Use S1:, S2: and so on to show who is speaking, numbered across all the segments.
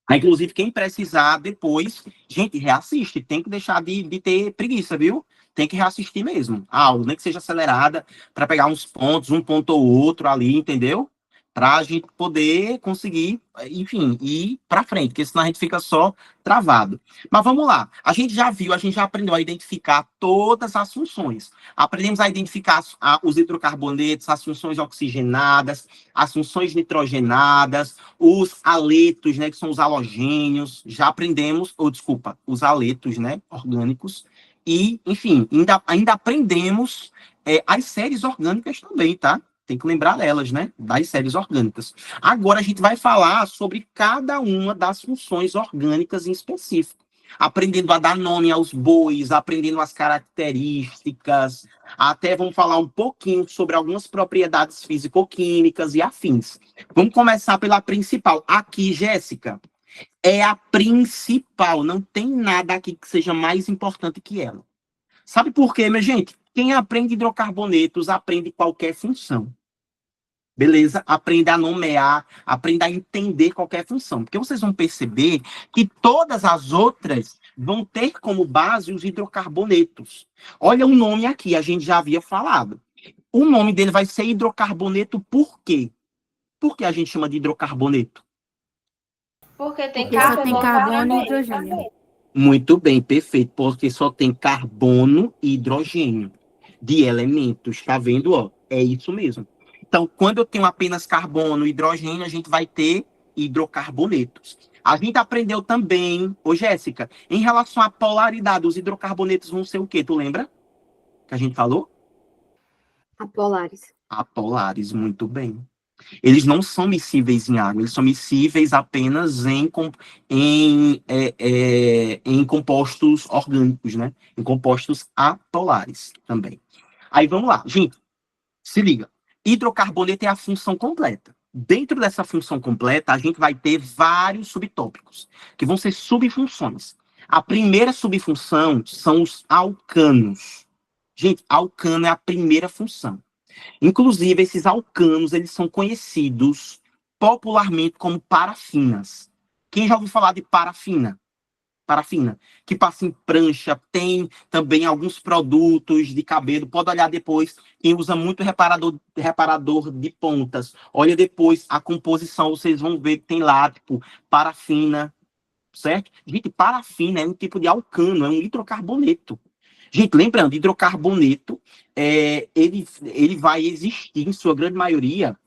S1: Aí, inclusive, quem precisar depois, gente, reassiste. Tem que deixar de ter preguiça, viu? Tem que reassistir mesmo a aula, nem que seja acelerada, para pegar uns pontos, um ponto ou outro ali, entendeu? Para a gente poder conseguir, enfim, ir para frente, porque senão a gente fica só travado. Mas vamos lá. A gente já viu, a gente já aprendeu a identificar todas as funções. Aprendemos a identificar os hidrocarbonetos, as funções oxigenadas, as funções nitrogenadas, os aletos, né, que são os halogênios, já aprendemos, ou desculpa, os aletos, né, orgânicos, e, enfim, ainda aprendemos as séries orgânicas também, tá? Tem que lembrar delas, né, das séries orgânicas. Agora a gente vai falar sobre cada uma das funções orgânicas em específico, aprendendo a dar nome aos bois, aprendendo as características, até vamos falar um pouquinho sobre algumas propriedades físico-químicas e afins. Vamos começar pela principal. Aqui, Jéssica, é a principal. Não tem nada aqui que seja mais importante que ela. Sabe por quê, minha gente? Quem aprende hidrocarbonetos aprende qualquer função. Beleza? Aprende a nomear, aprende a entender qualquer função. Porque vocês vão perceber que todas as outras vão ter como base os hidrocarbonetos. Olha o nome aqui, a gente já havia falado. O nome dele vai ser hidrocarboneto por quê? Por que a gente chama de hidrocarboneto?
S2: Porque tem
S3: Porque só tem carbono e hidrogênio.
S1: Muito bem, perfeito. Porque só tem carbono e hidrogênio de elementos. Tá vendo? Ó, é isso mesmo. Então, quando eu tenho apenas carbono e hidrogênio, a gente vai ter hidrocarbonetos. A gente aprendeu também, ô Jéssica, em relação à polaridade, os hidrocarbonetos vão ser o quê? Tu lembra? Que a gente falou?
S3: Apolares.
S1: Apolares, muito bem. Eles não são miscíveis em água, eles são miscíveis apenas em compostos orgânicos, né? Em compostos apolares também. Aí vamos lá, gente, se liga. Hidrocarboneto é a função completa. Dentro dessa função completa, a gente vai ter vários subtópicos, que vão ser subfunções. A primeira subfunção são os alcanos. Gente, alcano é a primeira função. Inclusive, esses alcanos, eles são conhecidos popularmente como parafinas. Quem já ouviu falar de parafina? Parafina, que passa em prancha, tem também alguns produtos de cabelo. Pode olhar depois, quem usa muito reparador de pontas. Olha depois a composição, vocês vão ver que tem lá, tipo, parafina, certo? Gente, parafina é um tipo de alcano, é um hidrocarboneto. Gente, lembrando, hidrocarboneto, ele vai existir, em sua grande maioria,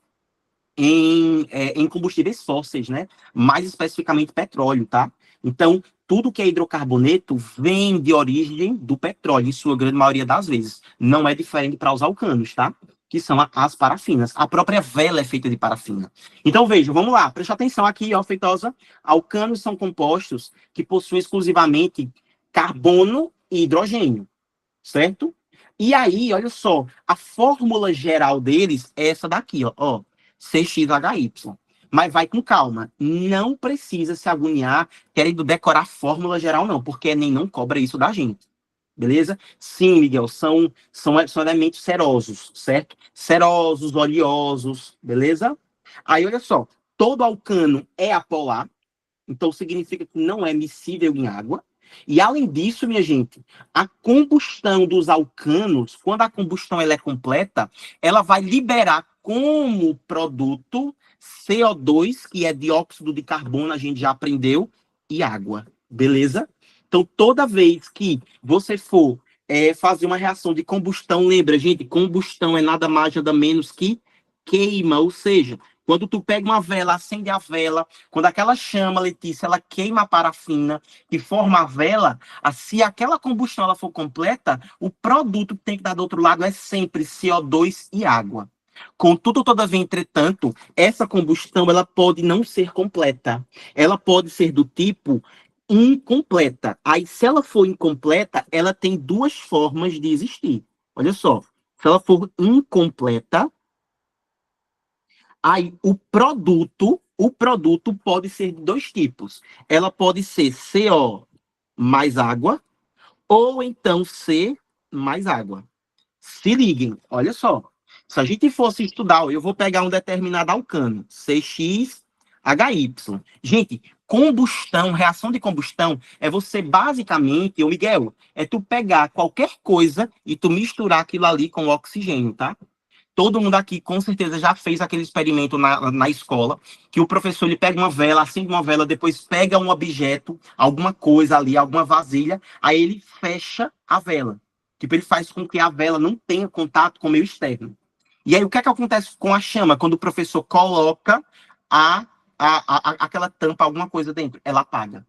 S1: em combustíveis fósseis, né? Mais especificamente petróleo, tá? Então, tudo que é hidrocarboneto vem de origem do petróleo, em sua grande maioria das vezes. Não é diferente para os alcanos, tá? Que são as parafinas. A própria vela é feita de parafina. Então, veja, vamos lá, preste atenção aqui, ó, Feitosa. Alcanos são compostos que possuem exclusivamente carbono e hidrogênio, certo? E aí, olha só, a fórmula geral deles é essa daqui, ó, CXHY. Mas vai com calma, não precisa se agoniar querendo decorar a fórmula geral, não, porque Enem não cobra isso da gente, beleza? Sim, Miguel, são elementos serosos, certo? Serosos, oleosos, beleza? Aí, olha só, todo alcano é apolar, então significa que não é miscível em água. E além disso, minha gente, a combustão dos alcanos, quando a combustão ela é completa, ela vai liberar como produto CO2, que é dióxido de carbono, a gente já aprendeu, e água, beleza? Então, toda vez que você for fazer uma reação de combustão, lembra, gente, combustão é nada mais, nada menos que queima, ou seja, quando tu pega uma vela, acende a vela, quando aquela chama, Letícia, ela queima a parafina e forma a vela, se aquela combustão ela for completa, o produto que tem que dar do outro lado é sempre CO2 e água. Contudo, todavia, entretanto, essa combustão ela pode não ser completa. Ela pode ser do tipo incompleta. Aí, se ela for incompleta, ela tem duas formas de existir. Olha só, se ela for incompleta, aí o produto pode ser de dois tipos. Ela pode ser CO mais água, ou então C mais água. Se liguem, olha só. Se a gente fosse estudar, eu vou pegar um determinado alcano, CXHY. HY. Gente, combustão, reação de combustão, é você basicamente, ô Miguel, é tu pegar qualquer coisa e tu misturar aquilo ali com oxigênio, tá? Todo mundo aqui, com certeza, já fez aquele experimento na escola, que o professor ele pega uma vela, acende uma vela, depois pega um objeto, alguma coisa ali, alguma vasilha, aí ele fecha a vela. Tipo, ele faz com que a vela não tenha contato com o meio externo. E aí, o que é que acontece com a chama quando o professor coloca aquela tampa, alguma coisa dentro? Ela apaga.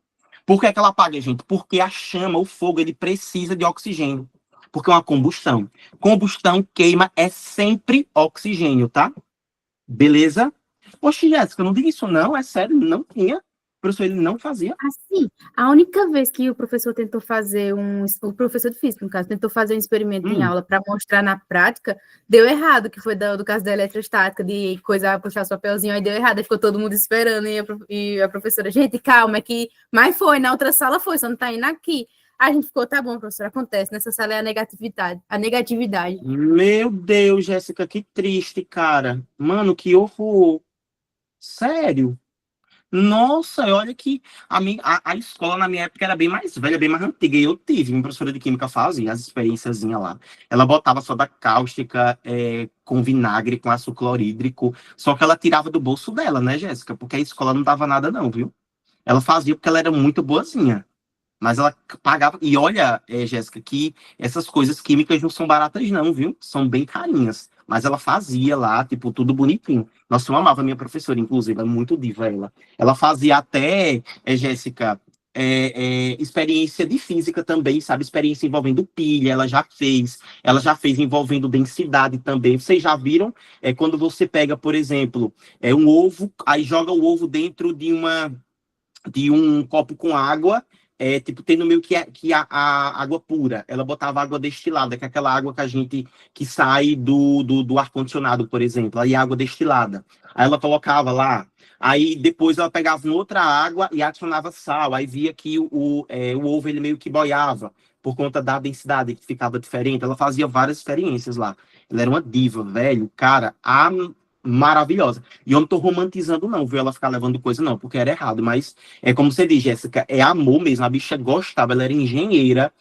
S1: Por que que ela apaga, gente? Porque a chama, o fogo, ele precisa de oxigênio. Porque é uma combustão. Combustão, queima, é sempre oxigênio, tá? Beleza? Poxa, Jéssica, não diga isso não, é sério, não tinha. O professor, ele não fazia.
S3: Assim, a única vez que o professor tentou fazer o professor de física, no caso, tentou fazer um experimento em aula para mostrar na prática, deu errado, que foi do caso da eletrostática, de coisa, puxar os papelzinhos, aí deu errado, aí ficou todo mundo esperando, e a professora, gente, calma, é que, mas foi, na outra sala foi, só não tá indo aqui. A gente ficou, tá bom, professor, acontece, nessa sala é a negatividade.
S1: Meu Deus, Jéssica, que triste, cara. Mano, que horror. Sério? Nossa, olha que a escola na minha época era bem mais velha, bem mais antiga. E eu tive uma professora de química fazia as experiências lá. Ela botava soda cáustica com vinagre, com ácido clorídrico. Só que ela tirava do bolso dela, né, Jéssica? Porque a escola não dava nada, não, viu? Ela fazia porque ela era muito boazinha. Mas ela pagava. E olha, Jéssica, que essas coisas químicas não são baratas, não, viu? São bem carinhas. Mas ela fazia lá, tipo, tudo bonitinho. Nossa, eu amava a minha professora, inclusive, é muito diva ela. Ela fazia até, Jéssica, experiência de física também, sabe? Experiência envolvendo pilha, ela já fez. Ela já fez envolvendo densidade também. Vocês já viram? Quando você pega, por exemplo, um ovo, aí joga o ovo dentro de um copo com água, tipo, tendo meio que a água pura. Ela botava água destilada, que é aquela água que sai do ar-condicionado, por exemplo, aí água destilada. Aí ela colocava lá, aí depois ela pegava uma outra água e adicionava sal, aí via que o ovo ele meio que boiava, por conta da densidade que ficava diferente. Ela fazia várias experiências lá. Ela era uma diva, velho, cara, maravilhosa. E eu não tô romantizando, não, viu? Ela ficar levando coisa, não, porque era errado. Mas é como você diz, Jéssica, é amor mesmo. A bicha gostava, ela era engenheira,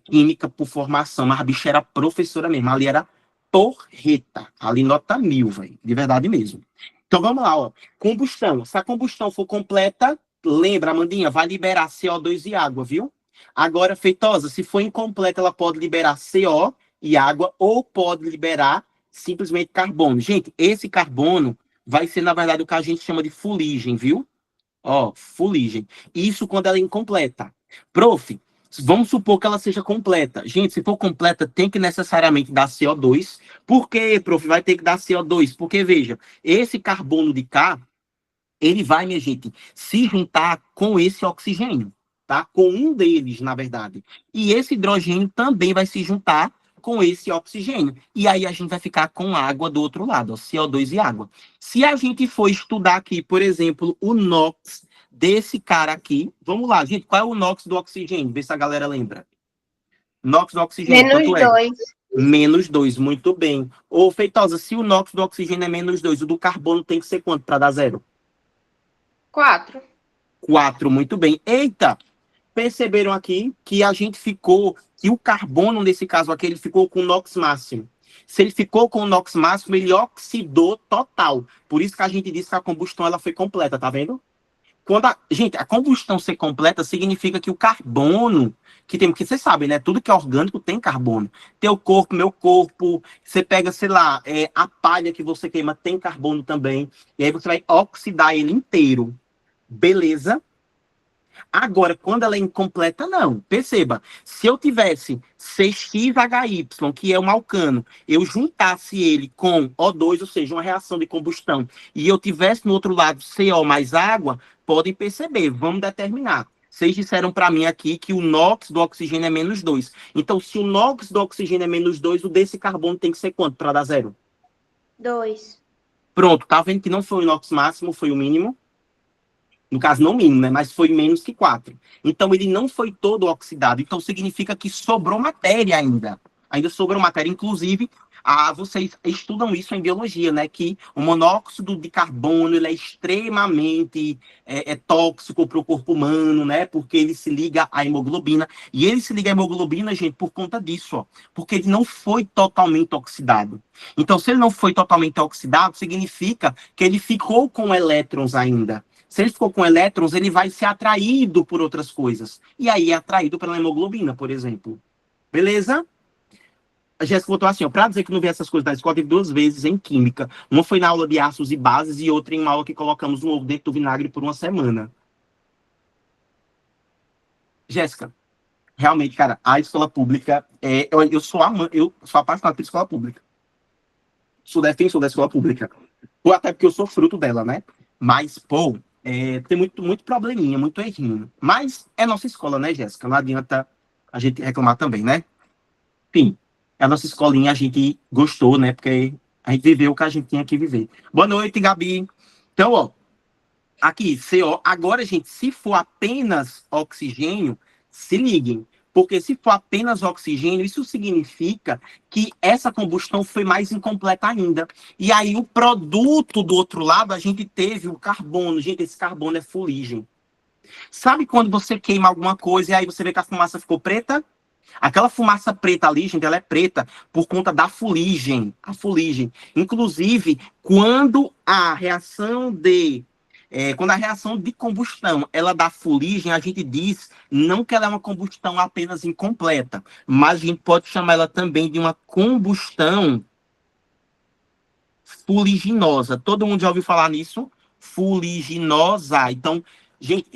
S1: química por formação, mas a bicha era professora mesmo. Ali era porreta. Ali nota 1000, velho. De verdade mesmo. Então vamos lá, ó. Combustão. Se a combustão for completa, lembra, Amandinha, vai liberar CO2 e água, viu? Agora, Feitosa, se for incompleta, ela pode liberar CO e água ou pode liberar simplesmente carbono. Gente, esse carbono vai ser, na verdade, o que a gente chama de fuligem, viu? Ó, fuligem. Isso quando ela é incompleta. Prof, vamos supor que ela seja completa. Gente, se for completa, tem que necessariamente dar CO2. Por que, prof, vai ter que dar CO2? Porque, veja, esse carbono de cá, ele vai, minha gente, se juntar com esse oxigênio, tá? Com um deles, na verdade. E esse hidrogênio também vai se juntar com esse oxigênio. E aí a gente vai ficar com água do outro lado, ó, CO2 e água. Se a gente for estudar aqui, por exemplo, o NOx desse cara aqui, vamos lá, gente, qual é o NOx do oxigênio? Vê se a galera lembra. NOx do oxigênio, quanto é?
S2: -2.
S1: -2, muito bem. Ô, Feitosa, se o NOx do oxigênio é -2, o do carbono tem que ser quanto para dar 0?
S2: 4.
S1: 4, muito bem. Eita, perceberam aqui que a gente ficou, que o carbono, nesse caso aqui, ele ficou com o NOx máximo. Se ele ficou com o NOx máximo, ele oxidou total. Por isso que a gente disse que a combustão ela foi completa, tá vendo? Gente, a combustão ser completa significa que o carbono que tem, porque vocês sabem, né? Tudo que é orgânico tem carbono. Teu corpo, meu corpo, você pega, sei lá, a palha que você queima tem carbono também. E aí você vai oxidar ele inteiro. Beleza? Agora, quando ela é incompleta, não. Perceba, se eu tivesse CXHY, que é um alcano, eu juntasse ele com O2, ou seja, uma reação de combustão, e eu tivesse no outro lado CO mais água, podem perceber, vamos determinar. Vocês disseram para mim aqui que o NOx do oxigênio é -2. Então, se o NOx do oxigênio é -2, o desse carbono tem que ser quanto para dar 0?
S2: 2.
S1: Pronto, tá vendo que não foi o NOx máximo, foi o mínimo? No caso, não mínimo, né? Mas foi menos que 4. Então, ele não foi todo oxidado. Então, significa que sobrou matéria ainda. Ainda sobrou matéria, inclusive, vocês estudam isso em biologia, né? Que o monóxido de carbono ele é extremamente tóxico para o corpo humano, né? Porque ele se liga à hemoglobina. E ele se liga à hemoglobina, gente, por conta disso, ó. Porque ele não foi totalmente oxidado. Então, se ele não foi totalmente oxidado, significa que ele ficou com elétrons ainda. Se ele ficou com elétrons, ele vai ser atraído por outras coisas. E aí é atraído pela hemoglobina, por exemplo. Beleza? A Jéssica botou assim, ó, pra dizer que não vi essas coisas da escola, teve 2 vezes em química. Uma foi na aula de ácidos e bases e outra em uma aula que colocamos um ovo dentro do vinagre por uma semana. Jéssica, realmente, cara, a escola pública, eu sou apaixonado por escola pública. Sou defensor da escola pública. Ou até porque eu sou fruto dela, né? Mas, pô, tem muito probleminha, muito errinho. Mas é nossa escola, né, Jéssica? Não adianta a gente reclamar também, né? Enfim, a nossa escolinha a gente gostou, né? Porque a gente viveu o que a gente tinha que viver. Boa noite, Gabi. Então, ó, aqui, CO. Agora, gente, se for apenas oxigênio, se liguem. Porque se for apenas oxigênio, isso significa que essa combustão foi mais incompleta ainda. E aí, o produto do outro lado, a gente teve o carbono. Gente, esse carbono é fuligem. Sabe quando você queima alguma coisa e aí você vê que a fumaça ficou preta? Aquela fumaça preta ali, gente, ela é preta por conta da fuligem. A fuligem. Inclusive, quando a reação de combustão ela dá fuligem, a gente diz não que ela é uma combustão apenas incompleta, mas a gente pode chamar ela também de uma combustão fuliginosa. Todo mundo já ouviu falar nisso? Fuliginosa. Então, gente,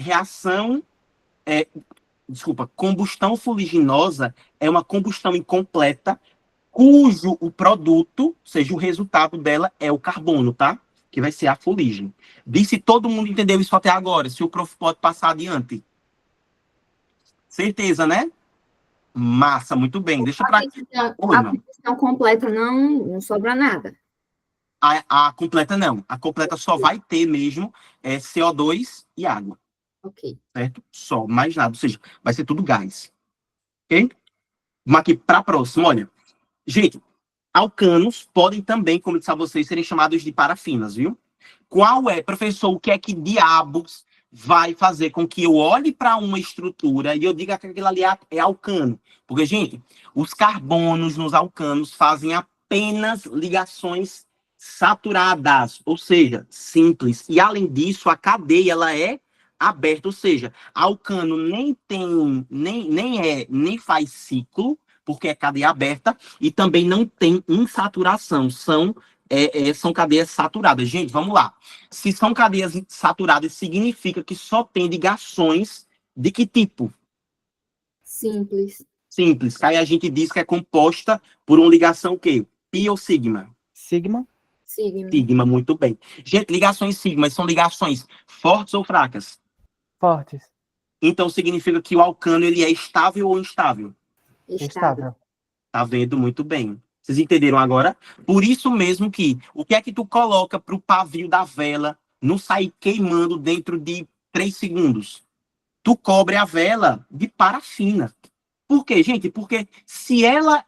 S1: combustão fuliginosa é uma combustão incompleta, cujo o produto, ou seja, o resultado dela é o carbono, tá? Que vai ser a fuligem. Disse todo mundo entendeu isso até agora, se o prof pode passar adiante. Certeza, né? Massa, muito bem. Deixa para
S4: a combustão completa não sobra nada.
S1: A completa não. A completa só vai ter mesmo CO2 e água.
S4: Ok.
S1: Certo? Só, mais nada. Ou seja, vai ser tudo gás. Ok? Vamos aqui para a próxima. Olha, gente, alcanos podem também, como eu disse a vocês, serem chamados de parafinas, viu? Qual é, professor, o que é que diabos vai fazer com que eu olhe para uma estrutura e eu diga que aquilo ali é alcano? Porque, gente, os carbonos nos alcanos fazem apenas ligações saturadas, ou seja, simples. E, além disso, a cadeia ela é aberta, ou seja, alcano nem faz ciclo, porque é cadeia aberta, e também não tem insaturação, são cadeias saturadas. Gente, vamos lá. Se são cadeias saturadas, significa que só tem ligações de que tipo?
S4: Simples.
S1: Simples. Aí a gente diz que é composta por uma ligação o quê? Pi ou sigma?
S5: Sigma.
S1: Sigma, muito bem. Gente, ligações sigma são ligações fortes ou fracas?
S5: Fortes.
S1: Então significa que o alcano ele é estável ou instável?
S5: Estável.
S1: Tá vendo muito bem. Vocês entenderam agora? Por isso mesmo que o que é que tu coloca para o pavio da vela não sair queimando dentro de 3 segundos? Tu cobre a vela de parafina. Por quê, gente? Porque se ela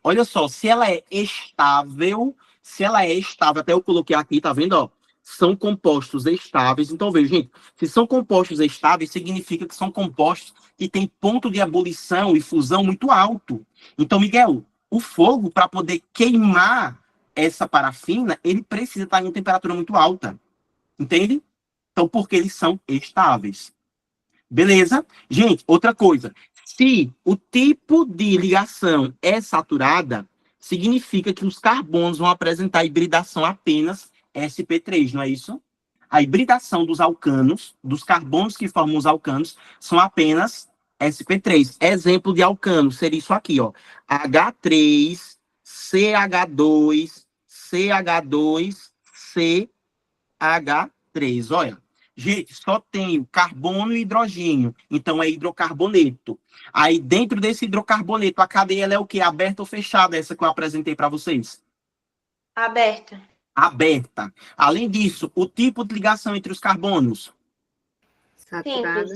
S1: olha só, se ela é estável, até eu coloquei aqui, tá vendo, ó? São compostos estáveis. Então, veja, gente, se são compostos estáveis, significa que são compostos que têm ponto de ebulição e fusão muito alto. Então, Miguel, o fogo, para poder queimar essa parafina, ele precisa estar em uma temperatura muito alta. Entende? Então, porque eles são estáveis. Beleza? Gente, outra coisa. Se o tipo de ligação é saturada, significa que os carbonos vão apresentar hibridação apenas sp3, não é isso? A hibridação dos alcanos, dos carbonos que formam os alcanos, são apenas sp3. Exemplo de alcano seria isso aqui, ó. H3, CH2, CH2, CH3. Olha, gente, só tem carbono e hidrogênio, então é hidrocarboneto. Aí dentro desse hidrocarboneto, a cadeia ela é o quê? Aberta ou fechada? Essa que eu apresentei para vocês?
S2: Aberta.
S1: Aberta. Além disso, o tipo de ligação entre os carbonos?
S4: Saturada.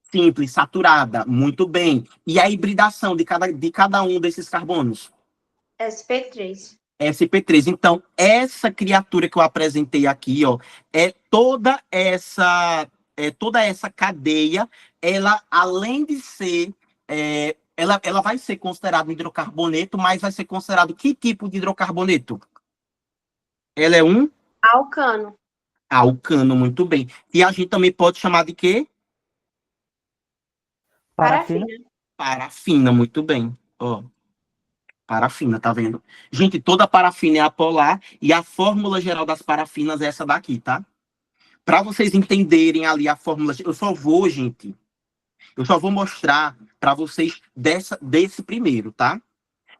S1: Simples, saturada. Muito bem. E a hibridação de cada um desses carbonos?
S2: SP3.
S1: sp3. Então, essa criatura que eu apresentei aqui, ó, toda essa cadeia, ela, além de ser, ela vai ser considerada um hidrocarboneto, mas vai ser considerado que tipo de hidrocarboneto? Ela é um
S2: Alcano.
S1: alcano, muito bem. E a gente também pode chamar de quê?
S5: Parafina.
S1: Parafina, muito bem. Ó, parafina, tá vendo? Gente, toda parafina é apolar e a fórmula geral das parafinas é essa daqui, tá? Para vocês entenderem ali a fórmula, eu só vou mostrar para vocês desse primeiro, tá?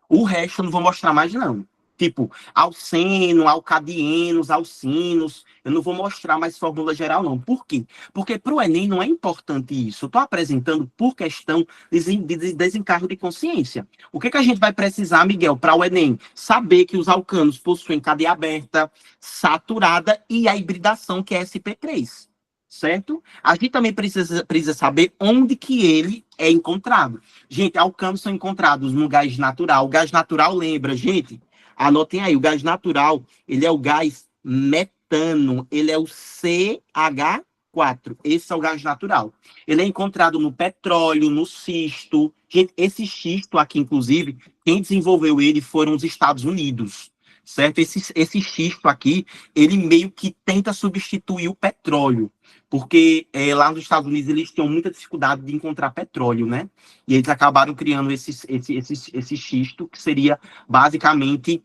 S1: O resto eu não vou mostrar mais, não. Tipo, alceno, alcadienos, alcinos. Eu não vou mostrar mais fórmula geral, não. Por quê? Porque para o Enem não é importante isso. Eu estou apresentando por questão de desencargo de consciência. O que a gente vai precisar, Miguel, para o Enem? Saber que os alcanos possuem cadeia aberta, saturada e a hibridação, que é SP3. Certo? A gente também precisa saber onde que ele é encontrado. Gente, alcanos são encontrados no gás natural. O gás natural, lembra, gente? Anotem aí, o gás natural, ele é o gás metano, ele é o CH4. Esse é o gás natural. Ele é encontrado no petróleo, no xisto. Gente, esse xisto aqui, inclusive, quem desenvolveu ele foram os Estados Unidos. Certo? Esse xisto aqui, ele meio que tenta substituir o petróleo, porque lá nos Estados Unidos eles tinham muita dificuldade de encontrar petróleo, né? E eles acabaram criando esse xisto, que seria basicamente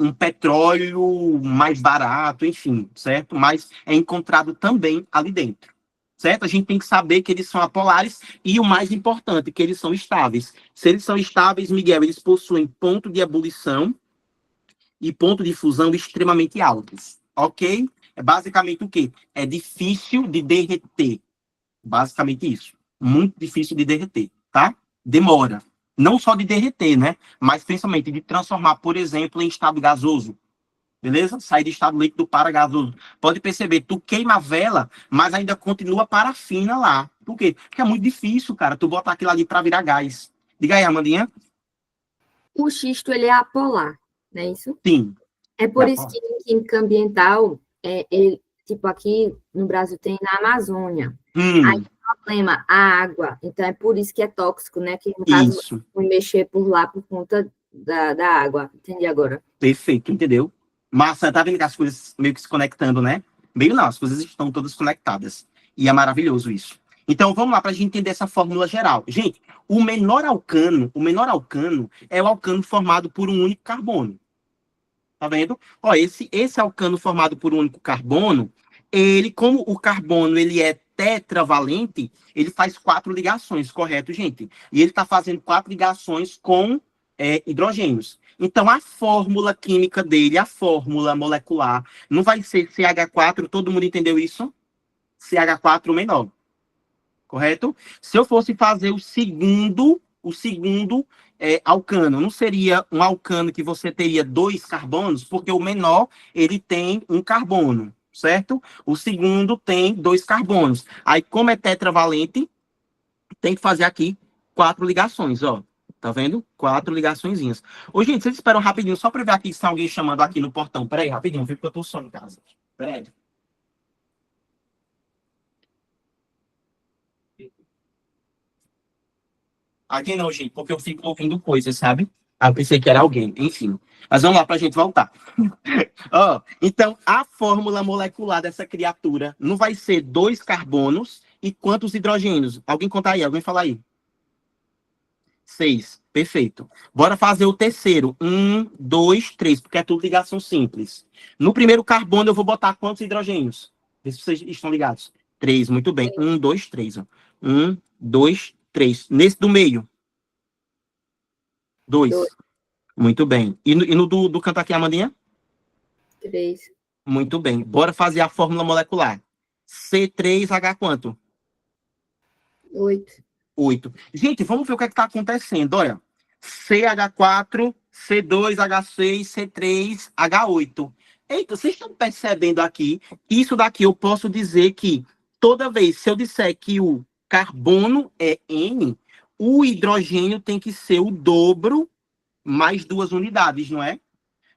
S1: um petróleo mais barato, enfim, certo? Mas é encontrado também ali dentro. Certo? A gente tem que saber que eles são apolares e o mais importante, que eles são estáveis. Se eles são estáveis, Miguel, eles possuem ponto de ebulição e ponto de fusão extremamente altos, ok? É basicamente o quê? É difícil de derreter. Basicamente isso. Muito difícil de derreter, tá? Demora. Não só de derreter, né? Mas principalmente de transformar, por exemplo, em estado gasoso. Beleza? Sair de estado líquido para gasoso. Pode perceber, tu queima a vela, mas ainda continua parafina lá. Por quê? Porque é muito difícil, cara, tu botar aquilo ali para virar gás. Diga aí, Amandinha.
S4: O xisto, ele é apolar, não é isso?
S1: Sim.
S4: É por isso que em química ambiental, tipo aqui no Brasil tem na Amazônia. Aí o problema, a água. Então é por isso que é tóxico, né? Que no caso,
S1: Isso.
S4: fui mexer por lá por conta da água. Entendi agora.
S1: Perfeito, entendeu? Massa, tá vendo que as coisas meio que se conectando, né? Meio não, as coisas estão todas conectadas. E é maravilhoso isso. Então, vamos lá para a gente entender essa fórmula geral. Gente, o menor alcano é o alcano formado por um único carbono. Tá vendo? Ó, esse alcano formado por um único carbono, ele, como o carbono ele é tetravalente, ele faz 4 ligações, correto, gente? E ele está fazendo 4 ligações com hidrogênios. Então, a fórmula química dele, a fórmula molecular, não vai ser CH4, todo mundo entendeu isso? CH4 menor. Correto? Se eu fosse fazer o segundo alcano, não seria um alcano que você teria 2 carbonos, porque o menor, ele tem um carbono, certo? O segundo tem 2 carbonos. Aí, como é tetravalente, tem que fazer aqui 4 ligações, ó. Tá vendo? 4 ligaçõezinhas. Ô, gente, vocês esperam rapidinho, só para ver aqui se tem alguém chamando aqui no portão. Peraí, rapidinho, viu? Porque eu tô só em casa. Peraí. Aqui não, gente, porque eu fico ouvindo coisas, sabe? Ah, eu pensei que era alguém, enfim. Mas vamos lá pra gente voltar. Ó, então, a fórmula molecular dessa criatura não vai ser 2 carbonos e quantos hidrogênios? Alguém conta aí, alguém fala aí. 6, perfeito. Bora fazer o terceiro. 1, 2, 3, porque é tudo ligação simples. No primeiro carbono eu vou botar quantos hidrogênios? Vê se vocês estão ligados. 3, muito bem. 1, 2, 3. 1, 2, 3. Nesse do meio? 2. Muito bem. E no do canto aqui, Amandinha?
S4: 3.
S1: Muito bem. Bora fazer a fórmula molecular. C3H quanto?
S4: 8.
S1: 8. Gente, vamos ver o que está acontecendo. Olha, CH4, C2H6, C3H8. Eita, vocês estão percebendo aqui? Isso daqui eu posso dizer que toda vez, se eu disser que o carbono é N, o hidrogênio tem que ser o dobro mais 2 unidades, não é?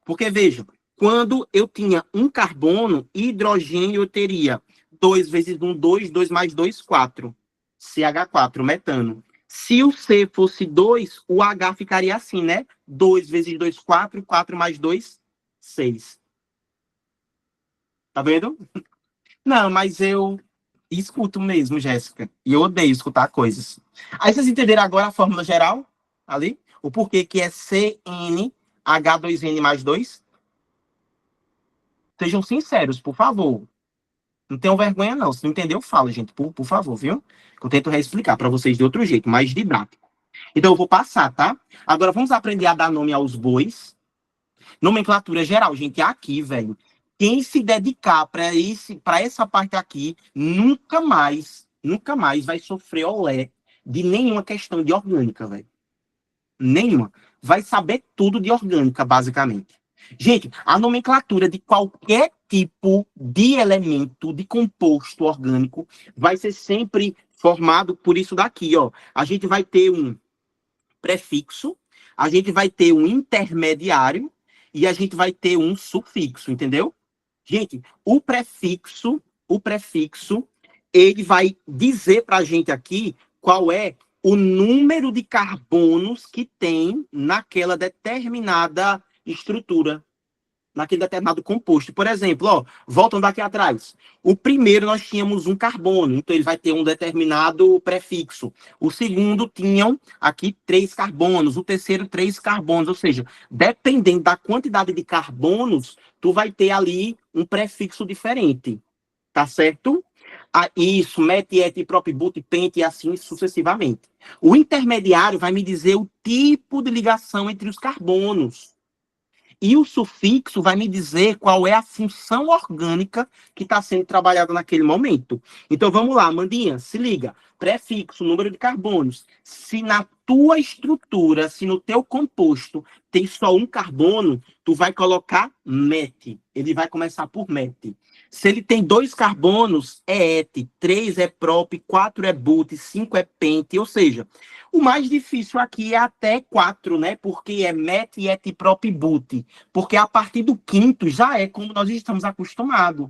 S1: Porque, veja, quando eu tinha um carbono, hidrogênio eu teria 2 vezes 1, 2, 2 mais 2, 4. CH4, metano. Se o C fosse 2, o H ficaria assim, né? 2 vezes 2, 4, 4 mais 2, 6. Tá vendo? Não, mas eu escuto mesmo, Jéssica. E eu odeio escutar coisas. Aí vocês entenderam agora a fórmula geral? Ali? O porquê que é CnH2n mais 2? Sejam sinceros, por favor. Não tenham vergonha, não. Se não entendeu, fala, gente. Por favor, viu? Eu tento reexplicar para vocês de outro jeito, mais didático. Então, eu vou passar, tá? Agora, vamos aprender a dar nome aos bois. Nomenclatura geral, gente. Aqui, velho. Quem se dedicar para essa parte aqui, nunca mais vai sofrer olé de nenhuma questão de orgânica, velho. Nenhuma. Vai saber tudo de orgânica, basicamente. Gente, a nomenclatura de qualquer tipo de elemento, de composto orgânico, vai ser sempre formado por isso daqui, ó. A gente vai ter um prefixo, a gente vai ter um intermediário e a gente vai ter um sufixo, entendeu? Gente, o prefixo, ele vai dizer pra gente aqui qual é o número de carbonos que tem naquela determinada estrutura, naquele determinado composto. Por exemplo, ó, voltam daqui atrás. O primeiro nós tínhamos um carbono, então ele vai ter um determinado prefixo. O segundo tinham aqui 3 carbonos, o terceiro 3 carbonos, ou seja, dependendo da quantidade de carbonos, tu vai ter ali um prefixo diferente, tá certo? Isso, met, et, prop, but, pent e assim sucessivamente. O intermediário vai me dizer o tipo de ligação entre os carbonos. E o sufixo vai me dizer qual é a função orgânica que está sendo trabalhada naquele momento. Então, vamos lá, Amandinha, se liga. Prefixo, número de carbonos. Se na tua estrutura, se no teu composto tem só um carbono, tu vai colocar met. Ele vai começar por met. Se ele tem 2 carbonos, é et. 3 é prop, 4 é but, 5 é pent. Ou seja, o mais difícil aqui é até 4, né? Porque é met, et, prop, but. Porque a partir do quinto já é como nós estamos acostumados.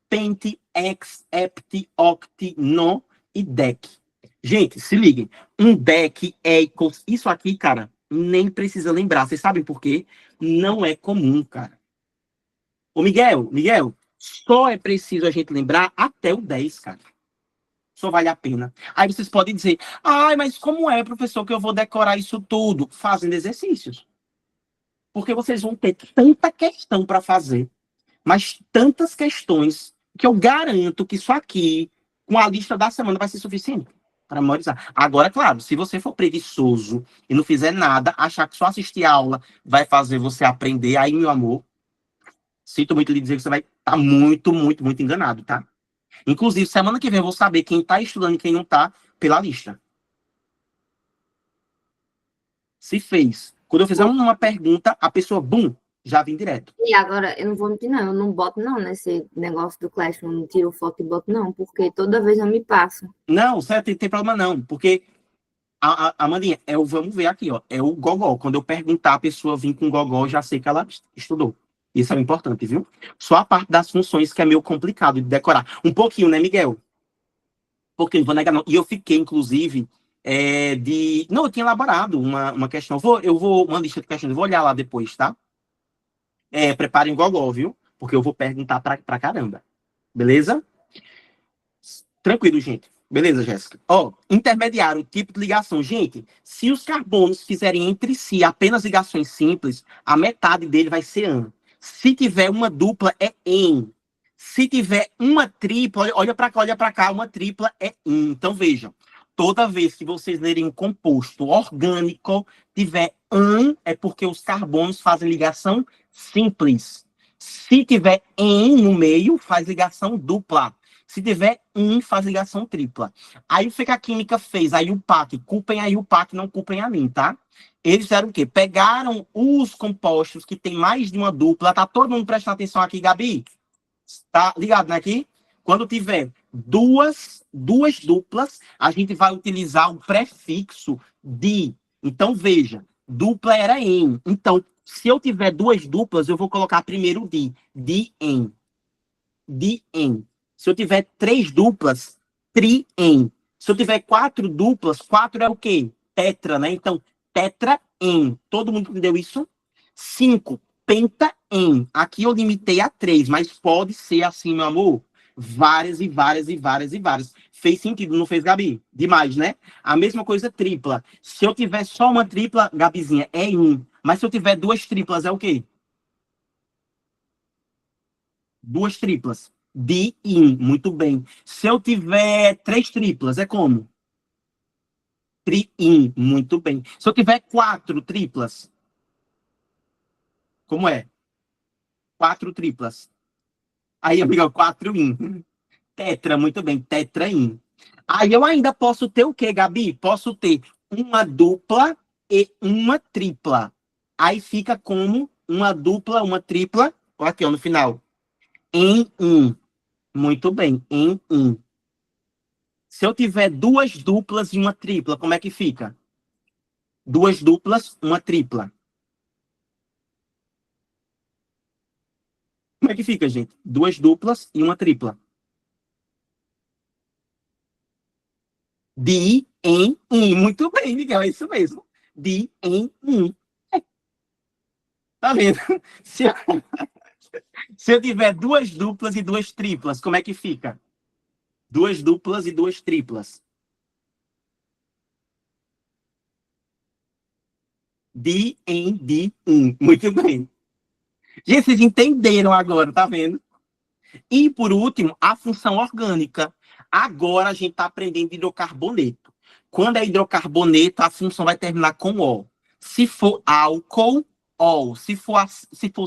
S1: Pent, ex, hept, oct, non e dec. Gente, se liguem. Um dec é equals... Isso aqui, cara, nem precisa lembrar. Vocês sabem por quê? Não é comum, cara. Ô, Miguel, só é preciso a gente lembrar até o 10, cara. Só vale a pena. Aí vocês podem dizer, mas como é, professor, que eu vou decorar isso tudo? Fazendo exercícios. Porque vocês vão ter tanta questão para fazer, mas tantas questões, que eu garanto que isso aqui, com a lista da semana, vai ser suficiente para memorizar. Agora, claro, se você for preguiçoso e não fizer nada, achar que só assistir a aula vai fazer você aprender, aí, meu amor, sinto muito lhe dizer que você vai estar muito, muito, muito enganado, tá? Inclusive, semana que vem eu vou saber quem está estudando e quem não está pela lista. Se fez. Quando eu fizer uma pergunta, a pessoa, bum, já vem direto.
S4: E agora, eu não vou mentir, não. Eu não boto, não, nesse negócio do Classroom. Não tiro foto e boto, não. Porque toda vez eu me passo.
S1: Não, certo, tem problema não. Porque, Amandinha, vamos ver aqui, ó. É o gogó. Quando eu perguntar, a pessoa vir com gogó, eu já sei que ela estudou. Isso é importante, viu? Só a parte das funções que é meio complicado de decorar. Um pouquinho, né, Miguel? Porque não vou negar, não. E eu fiquei, inclusive, Não, eu tinha elaborado uma questão. Uma lista de questões, eu vou olhar lá depois, tá? Preparem o gogó, viu? Porque eu vou perguntar pra caramba. Beleza? Tranquilo, gente. Beleza, Jéssica? Intermediário, tipo de ligação. Gente, se os carbonos fizerem entre si apenas ligações simples, a metade dele vai ser an. Se tiver uma dupla, é en. Se tiver uma tripla, olha para cá, uma tripla é in. Então, vejam. Toda vez que vocês lerem um composto orgânico, tiver an, é porque os carbonos fazem ligação simples. Se tiver en no meio, faz ligação dupla. Se tiver in, faz ligação tripla. Aí o que a química fez? Aí o PAC, culpem aí o PAC, não culpem a mim, tá? Eles fizeram o quê? Pegaram os compostos que tem mais de uma dupla. Tá todo mundo prestando atenção aqui, Gabi? Tá ligado, né, aqui? Quando tiver duas duplas, a gente vai utilizar o prefixo de. Então, veja, Dupla era em. Então, se eu tiver duas duplas, eu vou colocar primeiro di-en. Di-en. Se eu tiver três duplas, tri-en. Se eu tiver quatro duplas, quatro é o quê? Tetra, né? Então, tetra-en. Todo mundo entendeu isso? 5, penta-en. Aqui eu limitei a 3, mas pode ser assim, meu amor. Várias e várias e várias e várias. Fez sentido, não fez, Gabi? Demais, né? A mesma coisa tripla. Se eu tiver só uma tripla, Gabizinha, é in. Mas se eu tiver duas triplas, é o quê? Duas triplas. Di-in. Muito bem. Se eu tiver três triplas, é como? Tri-in. Muito bem. Se eu tiver quatro triplas, como é? Quatro triplas. Aí, amiga, quatro in. Tetra, muito bem. Tetra-in. Aí eu ainda posso ter o quê, Gabi? Posso ter uma dupla e uma tripla. Aí fica como uma dupla, uma tripla. Olha aqui, ó, no final. Em um. Muito bem, em um. Se eu tiver duas duplas e uma tripla, como é que fica? Duas duplas, uma tripla. Como é que fica, gente? Duas duplas e uma tripla. De, em, um. Muito bem, Miguel, é isso mesmo. De, em, um. Tá vendo? Se eu, se eu tiver duas duplas e duas triplas, como é que fica? Duas duplas e duas triplas. De, em, de, um. Muito bem. Gente, vocês entenderam agora, tá vendo? E, por último, a função orgânica. Agora a gente está aprendendo hidrocarboneto. Quando é hidrocarboneto, a função vai terminar com O. Se for álcool, ol. Se for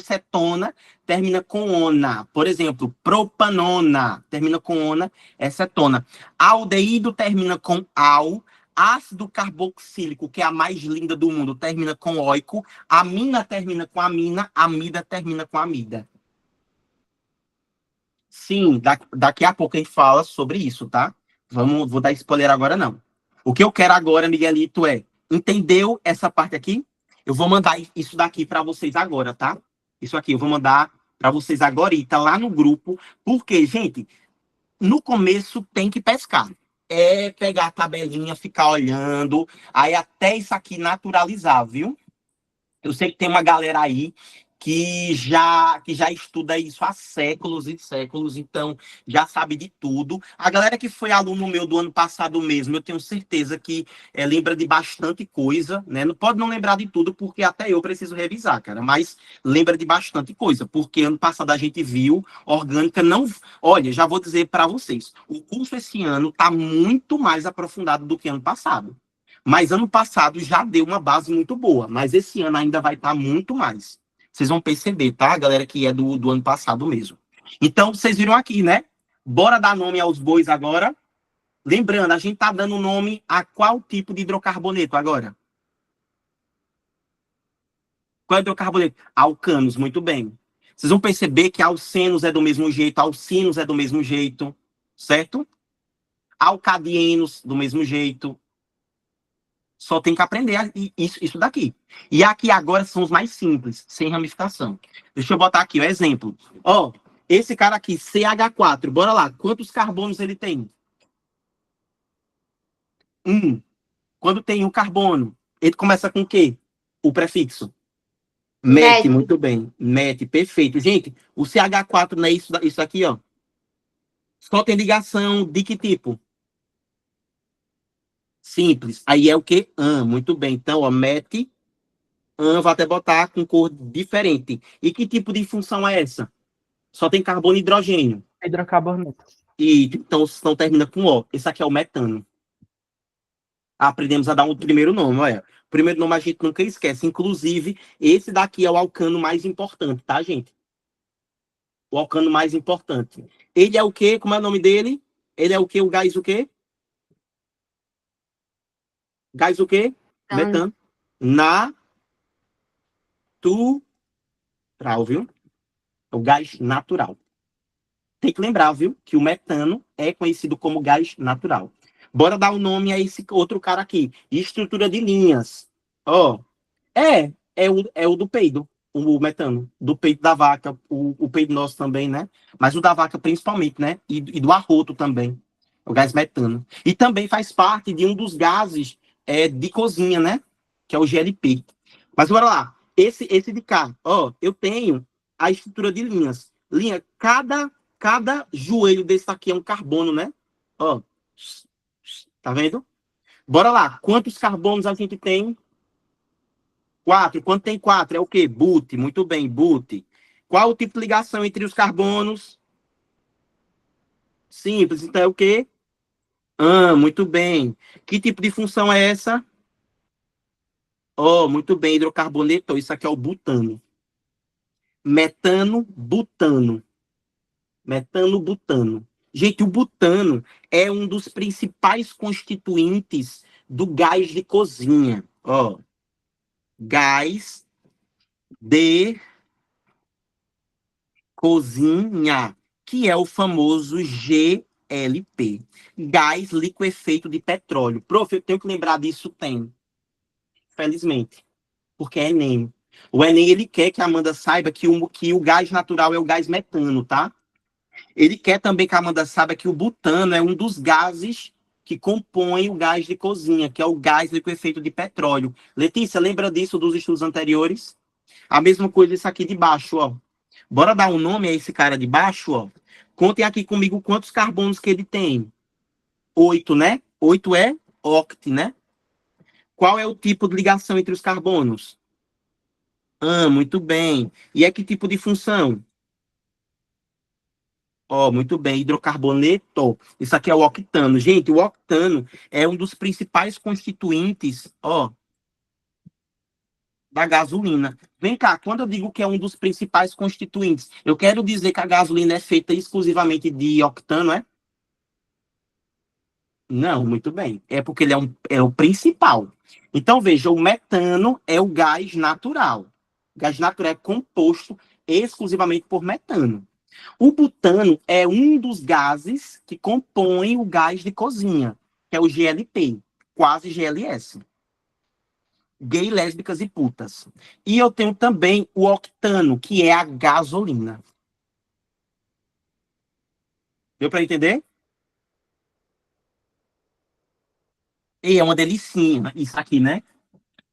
S1: cetona, termina com ona. Por exemplo, propanona, termina com ona, é cetona. Aldeído termina com al. Ácido carboxílico, que é a mais linda do mundo, termina com oico. Amina termina com amina. Amida termina com amida. Sim, daqui a pouco a gente fala sobre isso, tá? Vou dar spoiler agora, não. O que eu quero agora, Miguelito, entendeu essa parte aqui? Eu vou mandar isso daqui para vocês agora, tá? Isso aqui eu vou mandar para vocês agora e tá lá no grupo, porque, gente, no começo tem que pescar. É pegar a tabelinha, ficar olhando, aí até isso aqui naturalizar, viu? Eu sei que tem uma galera aí que já estuda isso há séculos e séculos, então já sabe de tudo. A galera que foi aluno meu do ano passado mesmo, eu tenho certeza que lembra de bastante coisa, né? Não pode não lembrar de tudo, porque até eu preciso revisar, cara, mas lembra de bastante coisa, porque ano passado a gente viu orgânica não... Olha, já vou dizer para vocês, o curso esse ano está muito mais aprofundado do que ano passado. Mas ano passado já deu uma base muito boa, mas esse ano ainda vai estar muito mais. Vocês vão perceber, tá? A galera que é do ano passado mesmo. Então, vocês viram aqui, né? Bora dar nome aos bois agora. Lembrando, a gente tá dando nome a qual tipo de hidrocarboneto agora? Qual é o hidrocarboneto? Alcanos, muito bem. Vocês vão perceber que alcenos é do mesmo jeito, alcinos é do mesmo jeito, certo? Alcadienos, do mesmo jeito. Só tem que aprender isso daqui. E aqui agora são os mais simples, sem ramificação. Deixa eu botar aqui o exemplo. Ó, esse cara aqui, CH4, bora lá. Quantos carbonos ele tem? 1. Quando tem um carbono, ele começa com o quê? O prefixo. Met, muito bem. Met, perfeito. Gente, o CH4 não é isso aqui, ó. Só tem ligação de que tipo? Simples. Aí é o quê? Muito bem. Então, ó, met, vou até botar com cor diferente. E que tipo de função é essa? Só tem carbono e hidrogênio.
S5: Hidrocarboneto.
S1: E então não termina com O. Esse aqui é o metano. Aprendemos a dar um primeiro nome, olha. O primeiro nome a gente nunca esquece. Inclusive, esse daqui é o alcano mais importante, tá, gente? O alcano mais importante. Ele é o quê? Como é o nome dele? Ele é o quê? O gás o quê? Gás o quê? Metano. Natural, viu? É o gás natural. Tem que lembrar, viu? Que o metano é conhecido como gás natural. Bora dar o nome a esse outro cara aqui. Estrutura de linhas. Ó, É o do peido, o metano. Do peito da vaca, o peido nosso também, né? Mas o da vaca principalmente, né? E do arroto também, o gás metano. E também faz parte de um dos gases de cozinha, né? Que é o GLP. Mas bora lá. Esse de cá, ó, eu tenho a estrutura de linhas. Linha, cada joelho desse aqui é um carbono, né? Ó, tá vendo? Bora lá. Quantos carbonos a gente tem? 4. Quando tem 4, é o quê? But. Muito bem, but. Qual o tipo de ligação entre os carbonos? Simples. Então é o quê? Muito bem. Que tipo de função é essa? Muito bem, hidrocarboneto. Isso aqui é o butano. Metano, butano. Metano, butano. Gente, o butano é um dos principais constituintes do gás de cozinha. Gás de cozinha, que é o famoso GLP, gás liquefeito de petróleo. Prof, eu tenho que lembrar disso? Tem. Felizmente. Porque é Enem. O Enem, ele quer que a Amanda saiba que o gás natural é o gás metano, tá? Ele quer também que a Amanda saiba que o butano é um dos gases que compõem o gás de cozinha, que é o gás liquefeito de petróleo. Letícia, lembra disso dos estudos anteriores? A mesma coisa isso aqui de baixo, ó. Bora dar um nome a esse cara de baixo, ó. Contem aqui comigo quantos carbonos que ele tem. 8, né? 8 é oct, né? Qual é o tipo de ligação entre os carbonos? Muito bem. E é que tipo de função? Muito bem, hidrocarboneto. Isso aqui é o octano. Gente, o octano é um dos principais constituintes, da gasolina. Vem cá, quando eu digo que é um dos principais constituintes, eu quero dizer que a gasolina é feita exclusivamente de octano, é? Não, muito bem. É porque ele é o principal. Então, veja, o metano é o gás natural. O gás natural é composto exclusivamente por metano. O butano é um dos gases que compõem o gás de cozinha, que é o GLP, quase GLS. Gay, lésbicas e putas. E eu tenho também o octano, que é a gasolina. Deu para entender? E é uma delicinha isso aqui, né?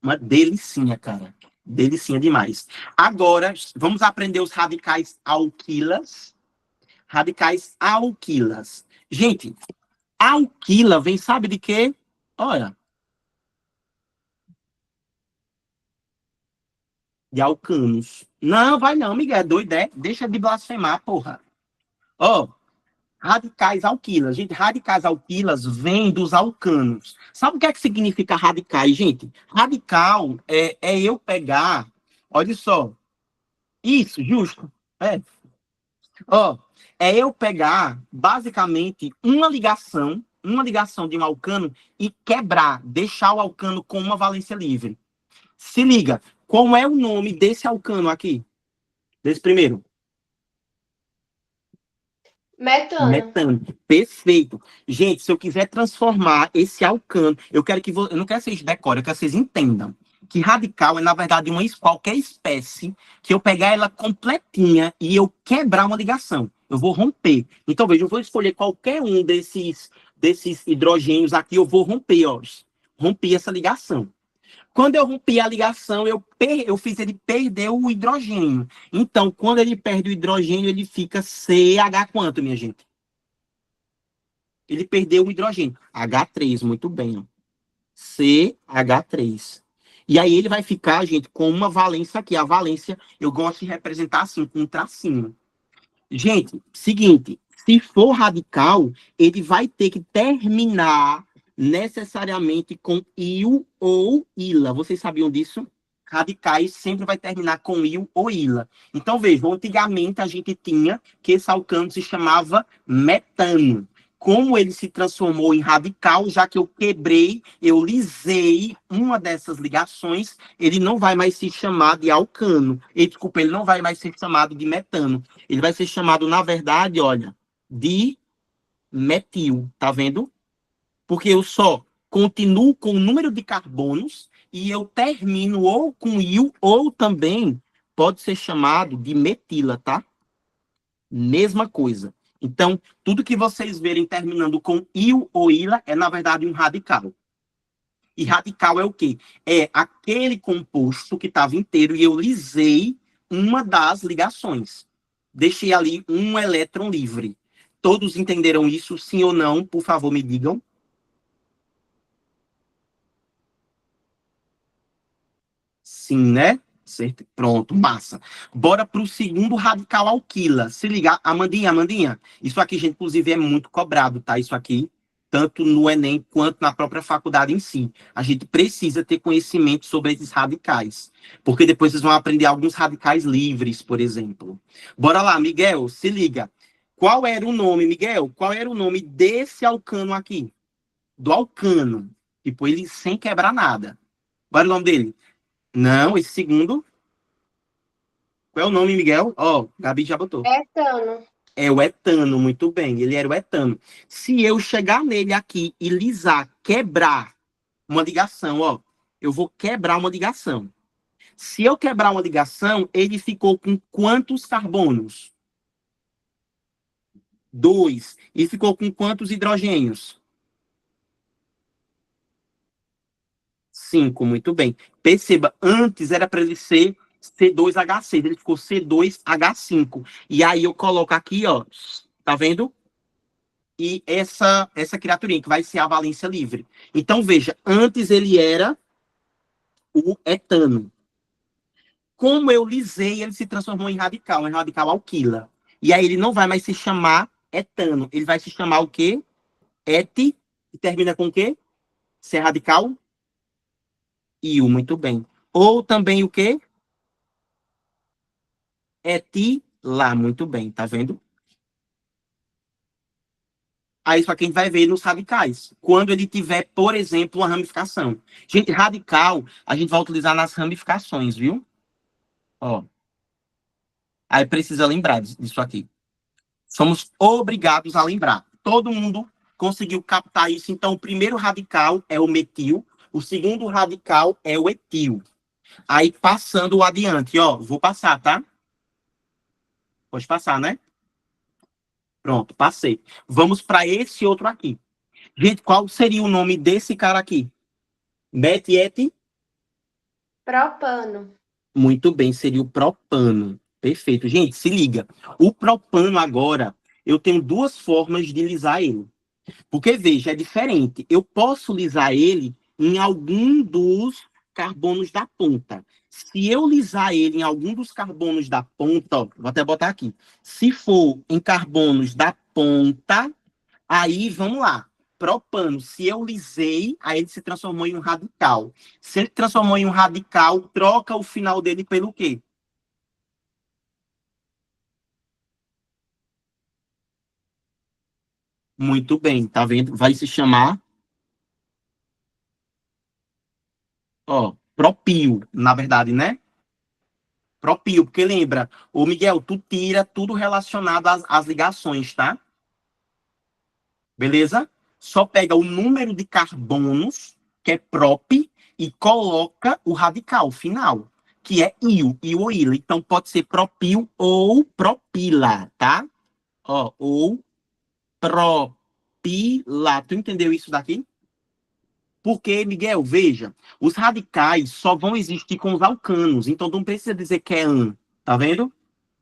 S1: Uma delicinha, cara. Delicinha demais. Agora, vamos aprender os radicais alquilas. Radicais alquilas. Gente, alquila vem, sabe de quê? Olha. De alcanos. Não, vai não, Miguel. É doido, é? Deixa de blasfemar, porra. Radicais alquilas. Gente, radicais alquilas vêm dos alcanos. Sabe o que é que significa radicais, gente? Radical é eu pegar. Olha só. Isso, justo. É eu pegar, basicamente, uma ligação de um alcano e quebrar, deixar o alcano com uma valência livre. Se liga, qual é o nome desse alcano aqui? Desse primeiro? Metano. Perfeito. Gente, se eu quiser transformar esse alcano, eu não quero que vocês decorem, eu quero que vocês entendam que radical é, na verdade, qualquer espécie que eu pegar ela completinha e eu quebrar uma ligação. Eu vou romper. Então, veja, eu vou escolher qualquer um desses hidrogênios aqui, eu vou romper, ó. Romper essa ligação. Quando eu rompi a ligação, eu fiz ele perder o hidrogênio. Então, quando ele perde o hidrogênio, ele fica CH quanto, minha gente? Ele perdeu o hidrogênio. H3, muito bem. Ó. CH3. E aí ele vai ficar, gente, com uma valência aqui. A valência eu gosto de representar assim, com um tracinho. Gente, seguinte, se for radical, ele vai ter que terminar necessariamente com il ou ila. Vocês sabiam disso? Radicais sempre vai terminar com il ou ila. Então, vejam, antigamente a gente tinha que esse alcano se chamava metano. Como ele se transformou em radical, já que eu quebrei, eu lisei uma dessas ligações, ele não vai mais se chamar de alcano. Desculpa, ele não vai mais ser chamado de metano. Ele vai ser chamado, na verdade, olha, de metil. Tá vendo? Porque eu só continuo com o número de carbonos e eu termino ou com il, ou também pode ser chamado de metila, tá? Mesma coisa. Então, tudo que vocês verem terminando com il ou ila é, na verdade, um radical. E radical é o quê? É aquele composto que estava inteiro e eu lisei uma das ligações. Deixei ali um elétron livre. Todos entenderam isso, sim ou não? Por favor, me digam. Sim, né? Certo. Pronto, massa. Bora para o segundo radical alquila. Se ligar, Amandinha, isso aqui, gente, inclusive, é muito cobrado, tá? Isso aqui, tanto no Enem quanto na própria faculdade em si. A gente precisa ter conhecimento sobre esses radicais, porque depois vocês vão aprender alguns radicais livres, por exemplo. Bora lá, Miguel, se liga. Qual era o nome, Miguel? Qual era o nome desse alcano aqui? Do alcano. Tipo, ele sem quebrar nada. Qual era o nome dele? Não, esse segundo. Qual é o nome, Miguel? Ó, Gabi já botou.
S2: Etano.
S1: É o etano, muito bem. Ele era o etano. Se eu chegar nele aqui e lisar, quebrar uma ligação, ó, eu vou quebrar uma ligação. Se eu quebrar uma ligação, ele ficou com quantos carbonos? 2. E ficou com quantos hidrogênios? 5, muito bem. Perceba, antes era para ele ser C2H6, ele ficou C2H5. E aí eu coloco aqui, ó, tá vendo? E essa criaturinha que vai ser a valência livre. Então, veja, antes ele era o etano. Como eu lisei, ele se transformou em radical alquila. E aí ele não vai mais se chamar etano, ele vai se chamar o quê? Et, e termina com o quê? Se é radical? Il, muito bem. Ou também o quê? Etila, muito bem, tá vendo? Aí isso aqui a gente vai ver nos radicais. Quando ele tiver, por exemplo, uma ramificação. Gente, radical, a gente vai utilizar nas ramificações, viu? Ó. Aí precisa lembrar disso aqui. Somos obrigados a lembrar. Todo mundo conseguiu captar isso. Então, o primeiro radical é o metil. O segundo radical é o etil. Aí, passando adiante, ó. Vou passar, tá? Pode passar, né? Pronto, passei. Vamos para esse outro aqui. Gente, qual seria o nome desse cara aqui? Metiete?
S2: Propano.
S1: Muito bem, seria o propano. Perfeito. Gente, se liga. O propano agora, eu tenho duas formas de lisar ele. Porque, veja, é diferente. Eu posso lisar ele em algum dos carbonos da ponta. Se eu lisar ele em algum dos carbonos da ponta, ó, vou até botar aqui. Se for em carbonos da ponta, aí, vamos lá. Propano, se eu lisei, aí ele se transformou em um radical. Se ele transformou em um radical, troca o final dele pelo quê? Muito bem, tá vendo? Vai se chamar, ó, propio, na verdade, né? Propio, porque lembra, ô Miguel, tu tira tudo relacionado às ligações, tá? Beleza? Só pega o número de carbonos, que é prop, e coloca o radical final, que é il ou ila. Então, pode ser propil ou propila, tá? Ó, ou propila. Tu entendeu isso daqui? Porque, Miguel, veja, os radicais só vão existir com os alcanos. Então, não precisa dizer que é an, tá vendo?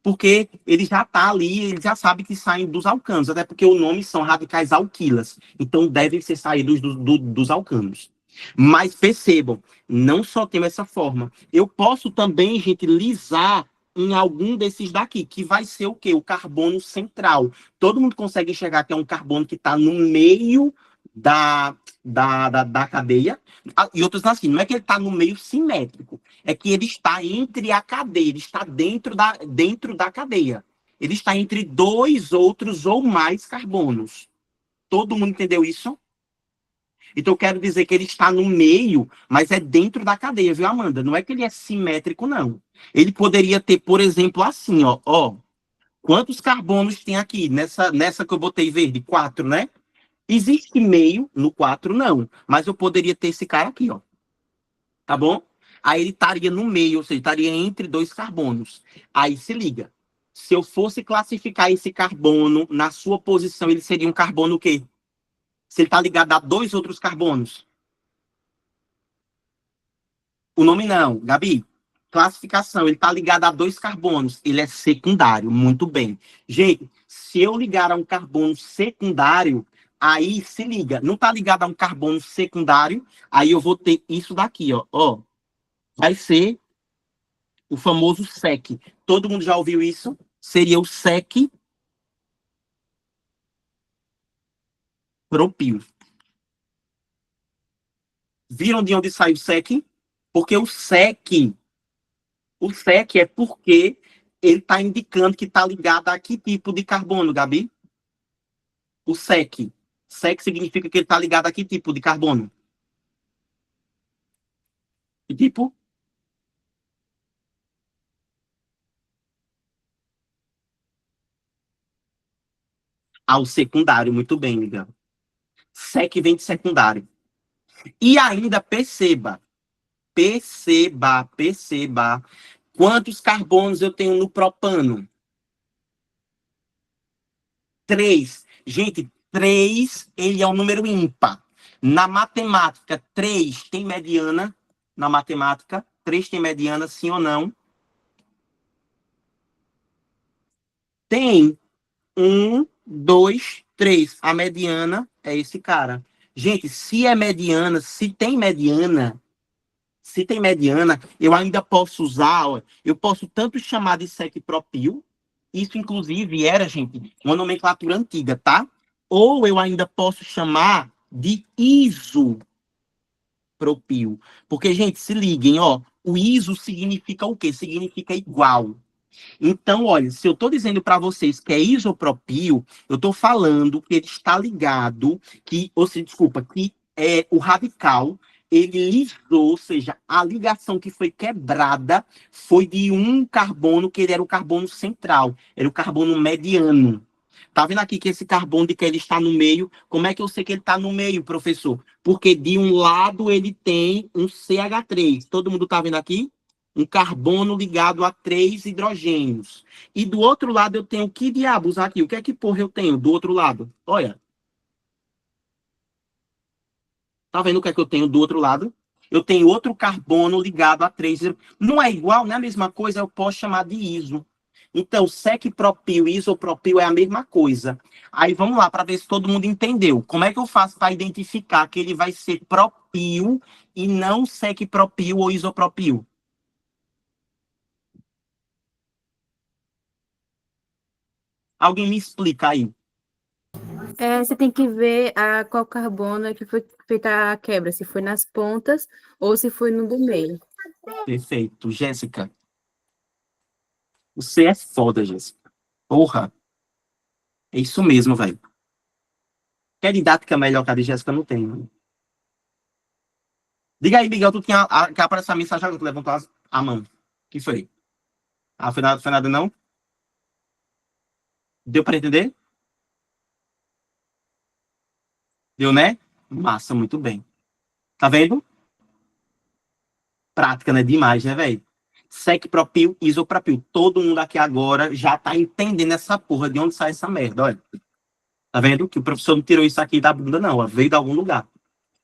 S1: Porque ele já está ali, ele já sabe que saem dos alcanos, até porque o nome são radicais alquilas, então devem ser saídos dos alcanos. Mas percebam, não só tem essa forma. Eu posso também, gente, lisar em algum desses daqui, que vai ser o quê? O carbono central. Todo mundo consegue enxergar que é um carbono que está no meio da cadeia. E outros assim, não é que ele está no meio simétrico, é que ele está entre a cadeia, ele está dentro da cadeia. Ele está entre dois outros ou mais carbonos. Todo mundo entendeu isso? Então, eu quero dizer que ele está no meio, mas é dentro da cadeia, viu, Amanda? Não é que ele é simétrico, não. Ele poderia ter, por exemplo, assim, ó. Quantos carbonos tem aqui nessa que eu botei verde? 4, né? Existe meio no 4? Não. Mas eu poderia ter esse cara aqui, ó. tá bom? Aí ele estaria no meio, ou seja, estaria entre dois carbonos. Aí se liga. Se eu fosse classificar esse carbono na sua posição, ele seria um carbono o quê? Se ele está ligado a dois outros carbonos. O nome não, Gabi. Classificação, ele está ligado a dois carbonos. Ele é secundário, muito bem. Gente, se eu ligar a um carbono secundário, aí se liga, não está ligado a um carbono secundário, aí eu vou ter isso daqui, ó. Vai ser o famoso SEC. Todo mundo já ouviu isso? Seria o SEC propil. Viram de onde sai o SEC? Porque o SEC é porque ele está indicando que está ligado a que tipo de carbono, Gabi? O SEC. SEC significa que ele está ligado a que tipo de carbono? Que tipo? Ao secundário, muito bem, Miguel. SEC vem de secundário. E ainda perceba quantos carbonos eu tenho no propano. 3. Gente, 3, ele é um número ímpar. Na matemática, 3 tem mediana. Na matemática, 3 tem mediana, sim ou não? Tem 1, 2, 3. A mediana é esse cara. Gente, se é mediana, se tem mediana, eu ainda posso usar, ó, eu posso tanto chamar de SEC-propil, isso inclusive era, gente, uma nomenclatura antiga, tá? Ou eu ainda posso chamar de isopropil. Porque, gente, se liguem, ó, o iso significa o quê? Significa igual. Então, olha, se eu estou dizendo para vocês que é isopropil, eu estou falando que ele está ligado, que o radical, ele lisou, ou seja, a ligação que foi quebrada foi de um carbono que ele era o carbono central, era o carbono mediano. Tá vendo aqui que esse carbono de que ele está no meio? Como é que eu sei que ele está no meio, professor? Porque de um lado ele tem um CH3. Todo mundo tá vendo aqui? Um carbono ligado a 3 hidrogênios. E do outro lado eu tenho que diabos aqui? O que é que porra eu tenho do outro lado? Olha. Tá vendo o que é que eu tenho do outro lado? Eu tenho outro carbono ligado a 3. Não é igual, não é a mesma coisa, eu posso chamar de iso. Então, SEC-propil e isopropil é a mesma coisa. Aí vamos lá para ver se todo mundo entendeu. Como é que eu faço para identificar que ele vai ser propil e não SEC-propil ou isopropil? Alguém me explica aí.
S3: Você tem que ver qual carbono é que foi feita a quebra, se foi nas pontas ou se foi no do meio.
S1: Perfeito. Jéssica. Você é foda, Jéssica. Porra. É isso mesmo, velho. Quer didática melhor que a de Jéssica? Não tem, mano. Diga aí, Miguel, tu tinha que aparecer a mensagem agora, tu levantou a mão. O que foi? Ah, foi nada não? Deu para entender? Deu, né? Massa, muito bem. Tá vendo? Prática, né? Demais, né, velho? SEC-propil, isopropil. Todo mundo aqui agora já tá entendendo essa porra de onde sai essa merda, olha. Tá vendo? Que o professor não tirou isso aqui da bunda, não. Ó. Veio de algum lugar.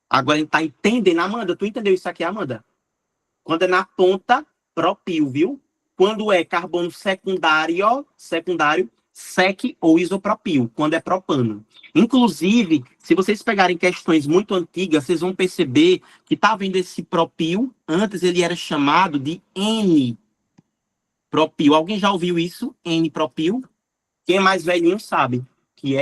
S1: Agora ele tá entendendo. Amanda, tu entendeu isso aqui, Amanda? Quando é na ponta, propil, viu? Quando é carbono secundário, SEC ou isopropil, quando é propano. Inclusive, se vocês pegarem questões muito antigas, vocês vão perceber que tá vendo esse propil, antes ele era chamado de N-propil. Alguém já ouviu isso? N-propil? Quem é mais velhinho sabe que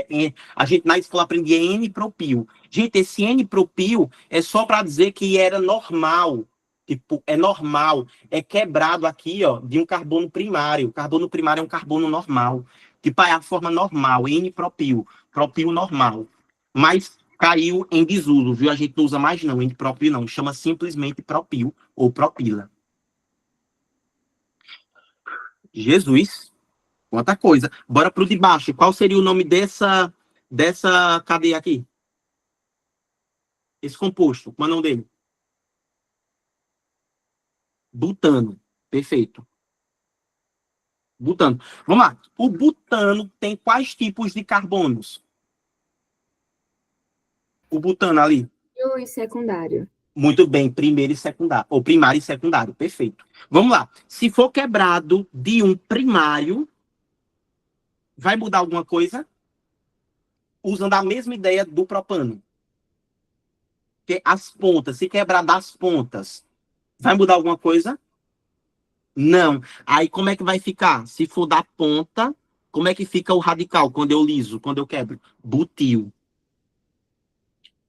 S1: a gente na escola aprendia N-propil. Gente, esse N-propil é só para dizer que era normal. Tipo, é normal, é quebrado aqui, ó, de um carbono primário. O carbono primário é um carbono normal. Tipo, é a forma normal, N-propil, propil normal. Mas caiu em desuso, viu? A gente não usa mais não, N-propil não. Chama simplesmente propil ou propila. Jesus, quanta coisa. Bora pro de baixo. Qual seria o nome dessa cadeia aqui? Esse composto, qual é o nome dele? Butano. Perfeito. Butano. Vamos lá. O butano tem quais tipos de carbonos? O butano ali.
S4: E secundário.
S1: Muito bem, primeiro e secundário. Ou primário e secundário. Perfeito. Vamos lá. Se for quebrado de um primário, vai mudar alguma coisa? Usando a mesma ideia do propano. Que as pontas, se quebrar das pontas, vai mudar alguma coisa? Não. Aí como é que vai ficar? Se for da ponta, como é que fica o radical quando eu liso, quando eu quebro? Butil.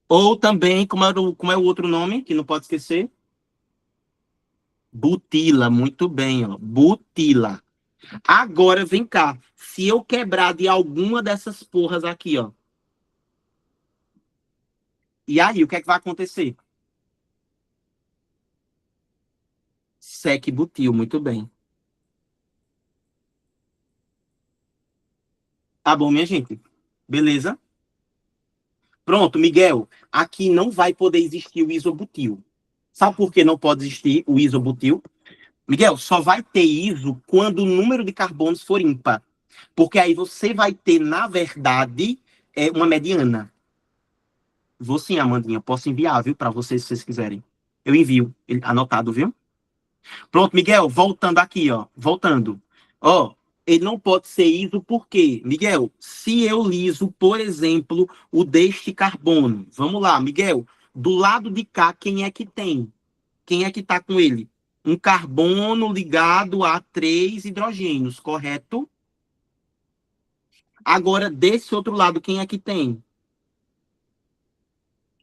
S1: Ou também, como é o outro nome, que não pode esquecer? Butila. Muito bem, ó. Butila. Agora, vem cá. Se eu quebrar de alguma dessas porras aqui, ó. E aí, o que é que vai acontecer? Sec butil. Muito bem. Tá bom, minha gente? Beleza? Pronto, Miguel. Aqui não vai poder existir o isobutil. Sabe por que não pode existir o isobutil? Miguel, só vai ter iso quando o número de carbonos for ímpar. Porque aí você vai ter, na verdade, uma mediana. Vou sim, Amandinha. Posso enviar, viu? Para vocês, se vocês quiserem. Eu envio. Anotado, viu? Pronto, Miguel. Voltando aqui, ó. Voltando. Ó, ele não pode ser iso por quê? Miguel, se eu liso, por exemplo, o deste carbono. Vamos lá, Miguel. Do lado de cá, quem é que tem? Quem é que está com ele? Um carbono ligado a 3 hidrogênios, correto? Agora, desse outro lado, quem é que tem?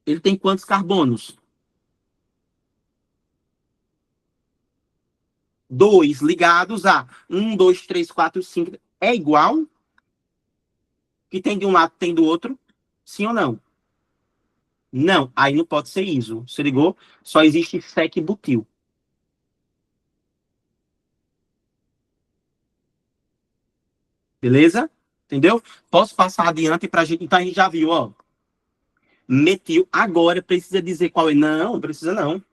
S1: Ele tem quantos carbonos? 2 ligados a 1, 2, 3, 4, 5. É igual? Que tem de um lado, tem do outro? Sim ou não? Não, aí não pode ser iso. Se ligou? Só existe sec-butil. Beleza? Entendeu? Posso passar adiante pra gente. Então a gente já viu, ó. Metil. Agora precisa dizer qual é. Não, precisa não.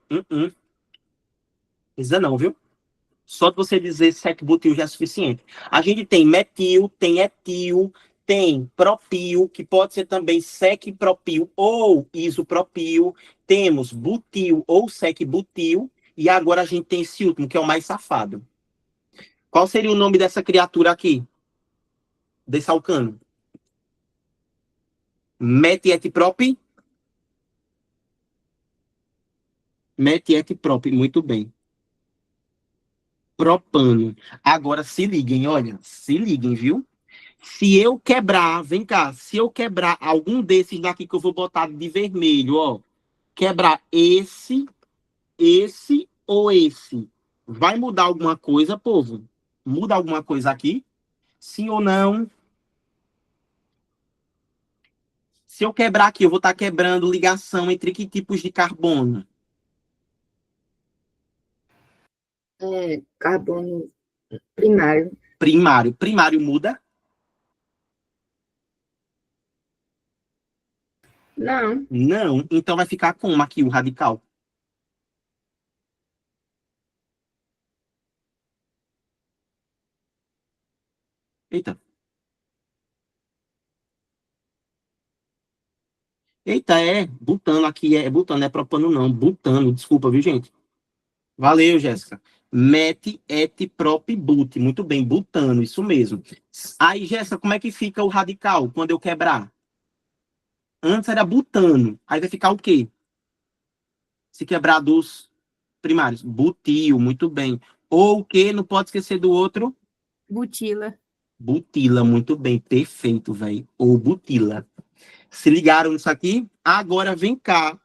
S1: Precisa não, viu? Só de você dizer sec-butil já é suficiente. A gente tem metil, tem etil, tem propil, que pode ser também sec-propil ou isopropil. Temos butil ou sec-butil. E agora a gente tem esse último, que é o mais safado. Qual seria o nome dessa criatura aqui? Desse alcano? Metietiprop? Metietiprop, muito bem. Propano. Agora se liguem, olha, se liguem, viu? Se eu quebrar, vem cá, se eu quebrar algum desses daqui que eu vou botar de vermelho, ó, quebrar esse ou esse, vai mudar alguma coisa, povo? Muda alguma coisa aqui? Sim ou não? Se eu quebrar aqui, eu vou estar quebrando ligação entre que tipos de carbono?
S4: Carbono primário.
S1: Primário. Primário muda?
S4: Não.
S1: Não. Então vai ficar como aqui o radical? Eita. Eita, é butano aqui, é butano, não é propano não, butano, desculpa, viu, gente? Valeu, Jéssica. Met, et, prop, but. Muito bem, butano, isso mesmo. Aí, Jéssica, como é que fica o radical quando eu quebrar? Antes era butano, aí vai ficar o quê? Se quebrar dos primários. Butil, muito bem. Ou o quê? Não pode esquecer do outro.
S3: Butila.
S1: Butila, muito bem, perfeito, velho. Ou butila. Se ligaram nisso aqui? Agora vem cá.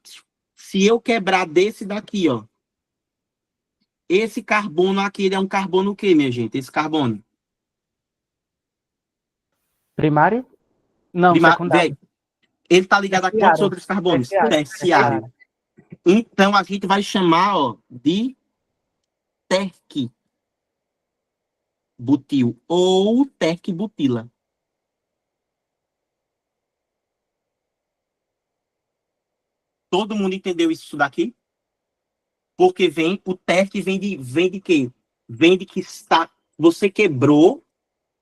S1: Se eu quebrar desse daqui, ó. Esse carbono aqui, ele é um carbono o quê, minha gente? Esse carbono?
S5: Primário? Não, secundário.
S1: Véi, ele tá ligado a quantos
S5: Terciário.
S1: outros carbonos?
S5: Terciário.
S1: Terciário. Então, a gente vai chamar, ó, de terc butil ou terc butila. Todo mundo entendeu isso daqui? Porque o térmico vem de quê? Vem de que você quebrou,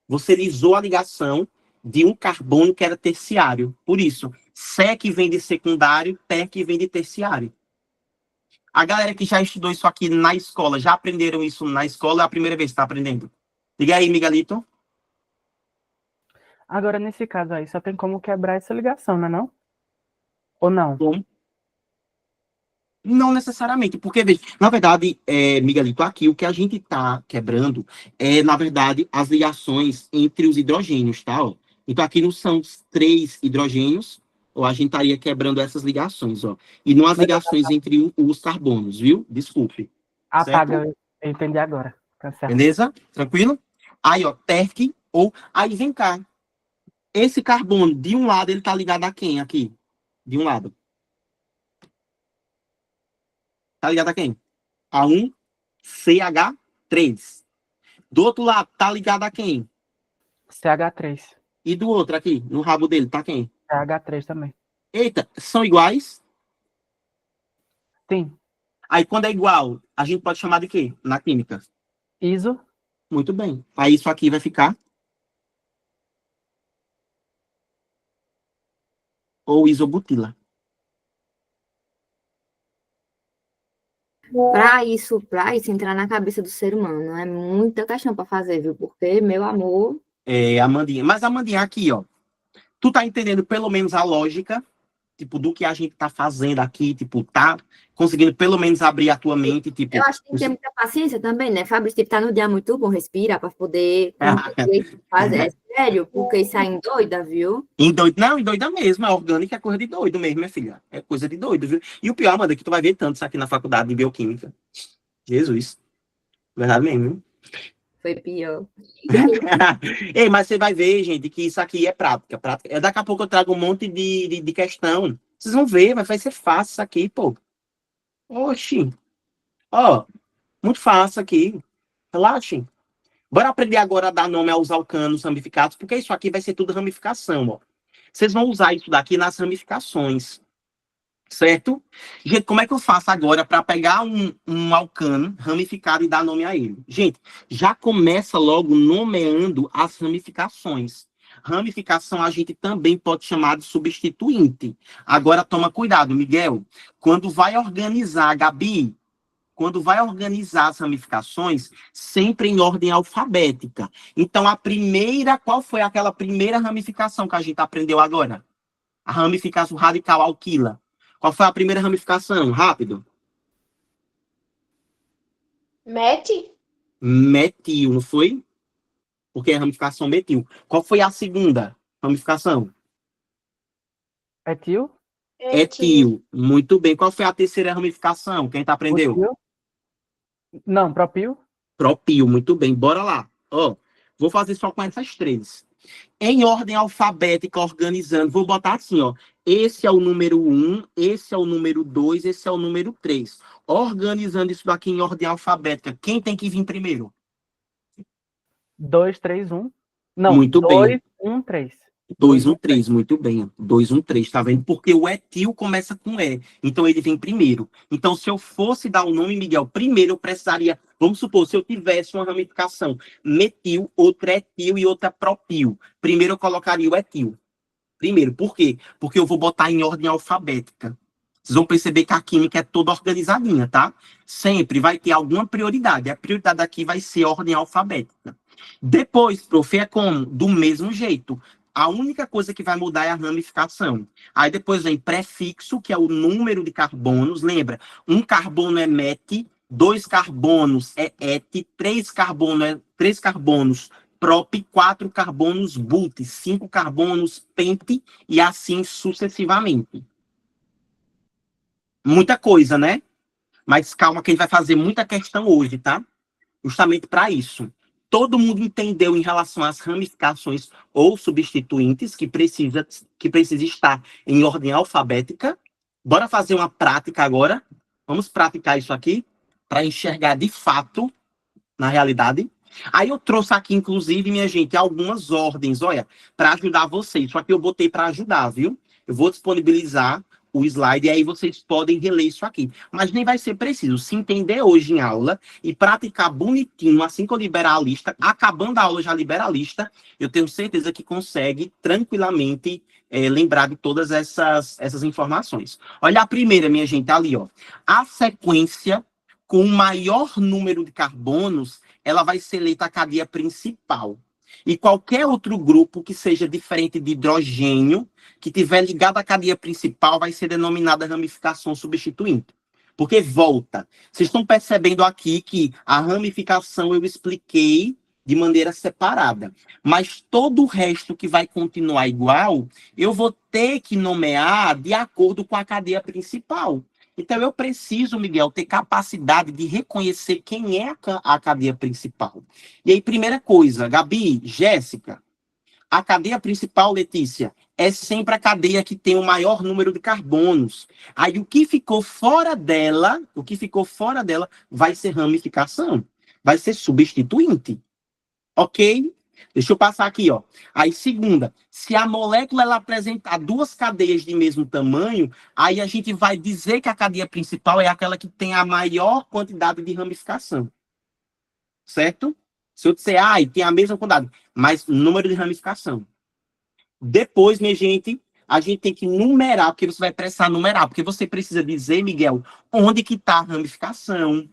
S1: você lisou a ligação de um carbono que era terciário. Por isso, sec vem de secundário, térmico vem de terciário. A galera que já estudou isso aqui na escola, já aprenderam isso na escola, é a primeira vez que está aprendendo? Diga aí, Miguelito.
S5: Agora, nesse caso aí, só tem como quebrar essa ligação, não é não? Ou não?
S1: Bom, não necessariamente, porque, veja, na verdade, Miguelito, aqui o que a gente está quebrando é, na verdade, as ligações entre os hidrogênios, tá? Ó. Então, aqui não são os 3 hidrogênios, ou a gente estaria quebrando essas ligações, ó. E não as ligações entre os carbonos, viu? Desculpe.
S5: Apaga, eu entendi agora. Tá certo.
S1: Beleza? Tranquilo? Aí, ó, térmico, ou... Aí, vem cá. Esse carbono, de um lado, ele tá ligado a quem aqui? De um lado. Tá ligado a quem? A 1CH3. Do outro lado, tá ligado a quem?
S5: CH3.
S1: E do outro aqui, no rabo dele, tá quem?
S5: CH3 também.
S1: Eita, são iguais?
S5: Sim.
S1: Aí, quando é igual, a gente pode chamar de quê? Na química.
S5: Iso.
S1: Muito bem. Aí, isso aqui vai ficar... ou isobutila.
S4: Para isso entrar na cabeça do ser humano, é muita questão para fazer, viu? Porque, meu amor...
S1: Amandinha. Mas, Amandinha, aqui, ó. Tu tá entendendo pelo menos a lógica, tipo, do que a gente tá fazendo aqui, tipo, tá conseguindo pelo menos abrir a tua mente, tipo...
S4: Eu acho que tem que ter muita paciência também, né, Fabrício? Tipo, tá no dia muito bom, respira para poder fazer. É sério, porque isso aí endoida, viu?
S1: Endoida mesmo, é orgânica, é coisa de doido mesmo, minha filha. É coisa de doido, viu? E o pior, Amanda, é que tu vai ver tanto isso aqui na faculdade de bioquímica. Jesus. Verdade mesmo, viu?
S4: Foi pior.
S1: Ei, mas você vai ver, gente, que isso aqui é prática. Daqui a pouco eu trago um monte de questão. Vocês vão ver, vai ser fácil isso aqui, pô. Oxi. Ó, muito fácil aqui. Relaxem. Bora aprender agora a dar nome aos alcanos ramificados, porque isso aqui vai ser tudo ramificação, ó. Vocês vão usar isso daqui nas ramificações. Certo? Gente, como é que eu faço agora para pegar um alcano ramificado e dar nome a ele? Gente, já começa logo nomeando as ramificações. Ramificação a gente também pode chamar de substituinte. Agora toma cuidado, Miguel. Quando vai organizar, Gabi, quando vai organizar as ramificações, sempre em ordem alfabética. Então, qual foi aquela primeira ramificação que a gente aprendeu agora? A ramificação radical alquila. Qual foi a primeira ramificação? Rápido. Metil, não foi? Porque é a ramificação metil. Qual foi a segunda ramificação?
S5: Etil?
S1: Etil. Muito bem. Qual foi a terceira ramificação? Quem tá aprendeu?
S5: Butil? Não, propil.
S1: Propil. Muito bem. Bora lá. Ó, vou fazer só com essas 3. Em ordem alfabética, organizando, vou botar assim, ó. Esse é o número 1, esse é o número 2, esse é o número 3. Organizando isso daqui em ordem alfabética, quem tem que vir primeiro?
S5: 2, 3, 1. Não,
S1: muito
S5: 2,
S1: bem.
S5: 1, 3.
S1: 2, 1, 3, muito bem. 2, 1, 3, tá vendo? Porque o etil começa com E, então ele vem primeiro. Então, se eu fosse dar o nome, Miguel, primeiro eu precisaria, vamos supor, se eu tivesse uma ramificação metil, outra etil e outra propil. Primeiro eu colocaria o etil. Primeiro, por quê? Porque eu vou botar em ordem alfabética. Vocês vão perceber que a química é toda organizadinha, tá? Sempre vai ter alguma prioridade. A prioridade aqui vai ser ordem alfabética. Depois, prof, é como? Do mesmo jeito. A única coisa que vai mudar é a ramificação. Aí depois vem prefixo, que é o número de carbonos. Lembra? Um carbono é met, 2 carbonos é et, 3 carbonos prop, 4 carbonos but, 5 carbonos pente e assim sucessivamente. Muita coisa, né? Mas calma que a gente vai fazer muita questão hoje, tá? Justamente para isso. Todo mundo entendeu em relação às ramificações ou substituintes que precisa estar em ordem alfabética. Bora fazer uma prática agora. Vamos praticar isso aqui para enxergar de fato na realidade. Aí eu trouxe aqui, inclusive, minha gente, algumas ordens, olha, para ajudar vocês. Só que eu botei para ajudar, viu? Eu vou disponibilizar o slide, e aí vocês podem reler isso aqui. Mas nem vai ser preciso. Se entender hoje em aula e praticar bonitinho, assim que eu liberar a lista, acabando a aula já libera a lista, eu tenho certeza que consegue tranquilamente lembrar de todas essas informações. Olha a primeira, minha gente, ali, ó. A sequência com o maior número de carbonos, ela vai ser eleita a cadeia principal. E qualquer outro grupo que seja diferente de hidrogênio, que tiver ligado à cadeia principal, vai ser denominada ramificação substituinte. Porque volta. Vocês estão percebendo aqui que a ramificação eu expliquei de maneira separada. Mas todo o resto que vai continuar igual, eu vou ter que nomear de acordo com a cadeia principal. Então, eu preciso, Miguel, ter capacidade de reconhecer quem é a cadeia principal. E aí, primeira coisa, Gabi, Jéssica, a cadeia principal, Letícia, é sempre a cadeia que tem o maior número de carbonos. Aí, o que ficou fora dela vai ser ramificação, vai ser substituinte. Ok? Deixa eu passar aqui, ó. Aí, segunda, se a molécula ela apresentar duas cadeias de mesmo tamanho, aí a gente vai dizer que a cadeia principal é aquela que tem a maior quantidade de ramificação. Certo? Se eu disser, e tem a mesma quantidade, mas número de ramificação. Depois, minha gente, a gente tem que numerar, porque você vai precisar numerar, porque você precisa dizer, Miguel, onde que está a ramificação,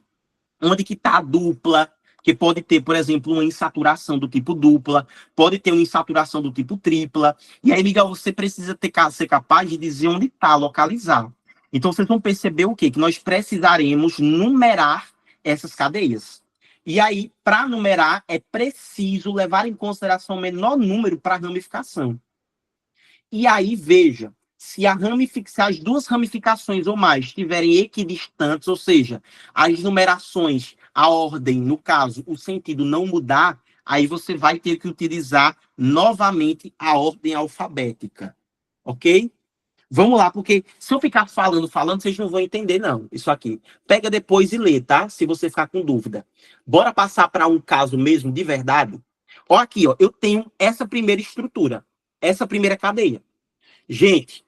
S1: onde que está a dupla, que pode ter, por exemplo, uma insaturação do tipo dupla, pode ter uma insaturação do tipo tripla. E aí, Miguel, você precisa ser capaz de dizer onde está, localizar. Então, vocês vão perceber o quê? Que nós precisaremos numerar essas cadeias. E aí, para numerar, é preciso levar em consideração o menor número para ramificação. E aí, veja, se as duas ramificações ou mais estiverem equidistantes, ou seja, as numerações, a ordem, no caso, o sentido não mudar, aí você vai ter que utilizar novamente a ordem alfabética. Ok? Vamos lá, porque se eu ficar falando, vocês não vão entender, não, isso aqui. Pega depois e lê, tá? Se você ficar com dúvida. Bora passar para um caso mesmo, de verdade? Ó, aqui, ó, eu tenho essa primeira estrutura, essa primeira cadeia. Gente,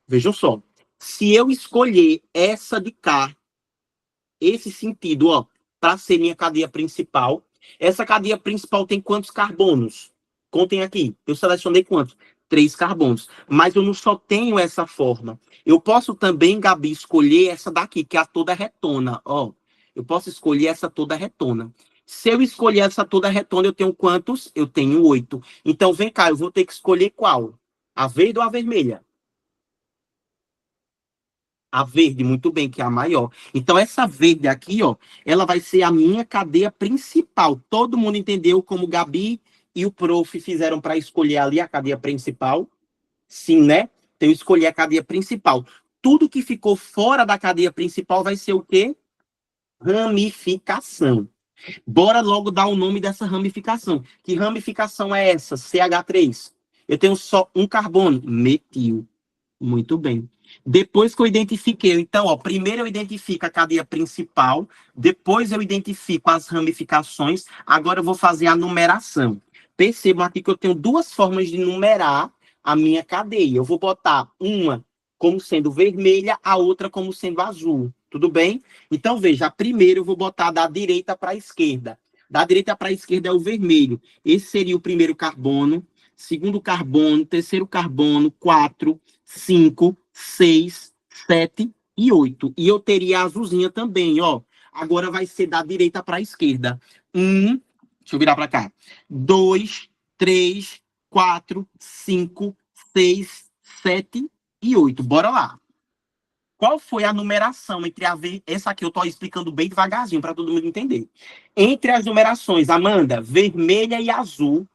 S1: vejam só, se eu escolher essa de cá, esse sentido, ó, para ser minha cadeia principal, essa cadeia principal tem quantos carbonos? Contem aqui, eu selecionei quantos? 3 carbonos. Mas eu não só tenho essa forma. Eu posso também, Gabi, escolher essa daqui, que é a toda retona, ó. Eu posso escolher essa toda retona. Se eu escolher essa toda retona, eu tenho quantos? Eu tenho 8. Então, vem cá, eu vou ter que escolher qual? A verde ou a vermelha? A verde, muito bem, que é a maior. Então, essa verde aqui, ó, ela vai ser a minha cadeia principal. Todo mundo entendeu como o Gabi e o prof fizeram para escolher ali a cadeia principal? Sim, né? Então, eu escolhi a cadeia principal. Tudo que ficou fora da cadeia principal vai ser o quê? Ramificação. Bora logo dar o nome dessa ramificação. Que ramificação é essa? CH3. Eu tenho só um carbono. Metil. Muito bem. Depois que eu identifiquei, então, ó, primeiro eu identifico a cadeia principal, depois eu identifico as ramificações, agora eu vou fazer a numeração. Percebam aqui que eu tenho duas formas de numerar a minha cadeia. Eu vou botar uma como sendo vermelha, a outra como sendo azul. Tudo bem? Então, veja, a primeira eu vou botar da direita para a esquerda. Da direita para a esquerda é o vermelho. Esse seria o primeiro carbono, segundo carbono, terceiro carbono, 4, 5, 6, 7 e 8. E eu teria a azulzinha também, ó. Agora vai ser da direita para a esquerda. 1, deixa eu virar para cá. 2, 3, 4, 5, 6, 7 e 8. Bora lá. Qual foi a numeração entre essa aqui eu estou explicando bem devagarzinho para todo mundo entender. Entre as numerações, Amanda, vermelha e azul,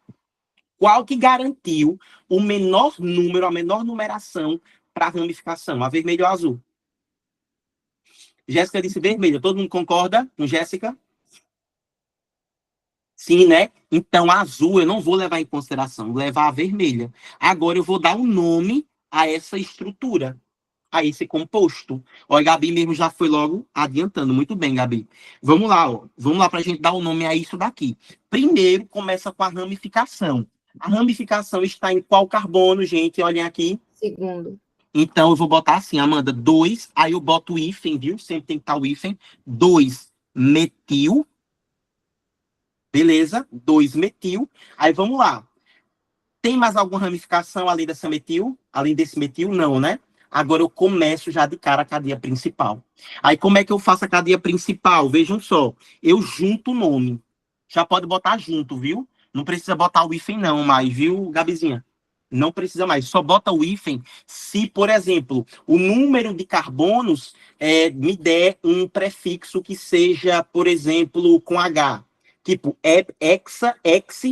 S1: qual que garantiu o menor número, a menor numeração para a ramificação? A vermelha ou a azul? Jéssica disse vermelha. Todo mundo concorda com Jéssica? Sim, né? Então, a azul eu não vou levar em consideração, vou levar a vermelha. Agora eu vou dar um nome a essa estrutura, a esse composto. Ó, a Gabi mesmo já foi logo adiantando. Muito bem, Gabi. Vamos lá, ó. Vamos lá para a gente dar o nome a isso daqui. Primeiro, começa com a ramificação. A ramificação está em qual carbono, gente? Olhem aqui.
S4: Segundo.
S1: Então, eu vou botar assim, Amanda, 2, aí eu boto o hífen, viu? Sempre tem que estar o hífen. 2-metil. Beleza? 2-metil. Aí, vamos lá. Tem mais alguma ramificação além dessa metil? Além desse metil? Não, né? Agora eu começo já de cara a cadeia principal. Aí, como é que eu faço a cadeia principal? Vejam só. Eu junto o nome. Já pode botar junto, viu? Não precisa botar o hífen não mais, viu, Gabizinha? Não precisa mais. Só bota o hífen se, por exemplo, o número de carbonos me der um prefixo que seja, por exemplo, com H. Tipo, hexa, ex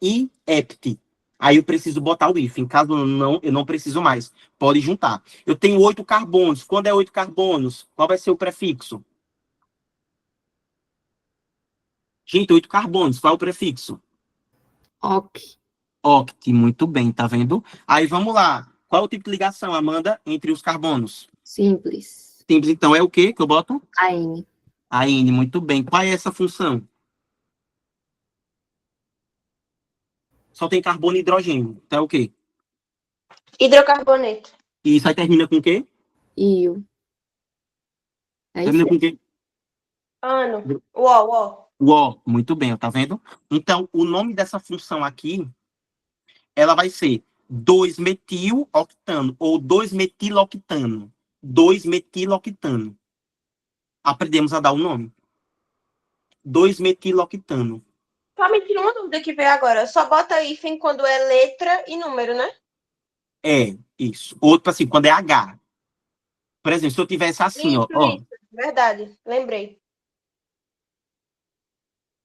S1: e hept. Aí eu preciso botar o hífen. Caso não, eu não preciso mais. Pode juntar. Eu tenho 8 carbonos. Quando é 8 carbonos, qual vai ser o prefixo? Gente, 8 carbonos. Qual é o prefixo?
S4: Ok.
S1: Oct. Muito bem, tá vendo? Aí vamos lá. Qual é o tipo de ligação, Amanda, entre os carbonos?
S4: Simples.
S1: Simples, então, é o quê que eu boto?
S4: AN.
S1: AN. Muito bem. Qual é essa função? Só tem carbono e hidrogênio. Então é o quê?
S2: Hidrocarboneto.
S1: E isso aí termina com o quê?
S4: IU. É
S1: Termina
S4: isso?
S1: com o quê?
S2: Ano. Uó.
S1: O O. Muito bem, tá vendo? Então, o nome dessa função aqui, ela vai ser 2-metil-octano ou 2-metiloctano. 2-metiloctano. Aprendemos a dar o nome. 2-metiloctano.
S2: Só me tira uma dúvida que veio agora. Só bota hífen quando é letra e número, né?
S1: É, isso. Outro assim, quando é H. Por exemplo, se eu tivesse assim, ó.
S2: Isso. Verdade. Lembrei.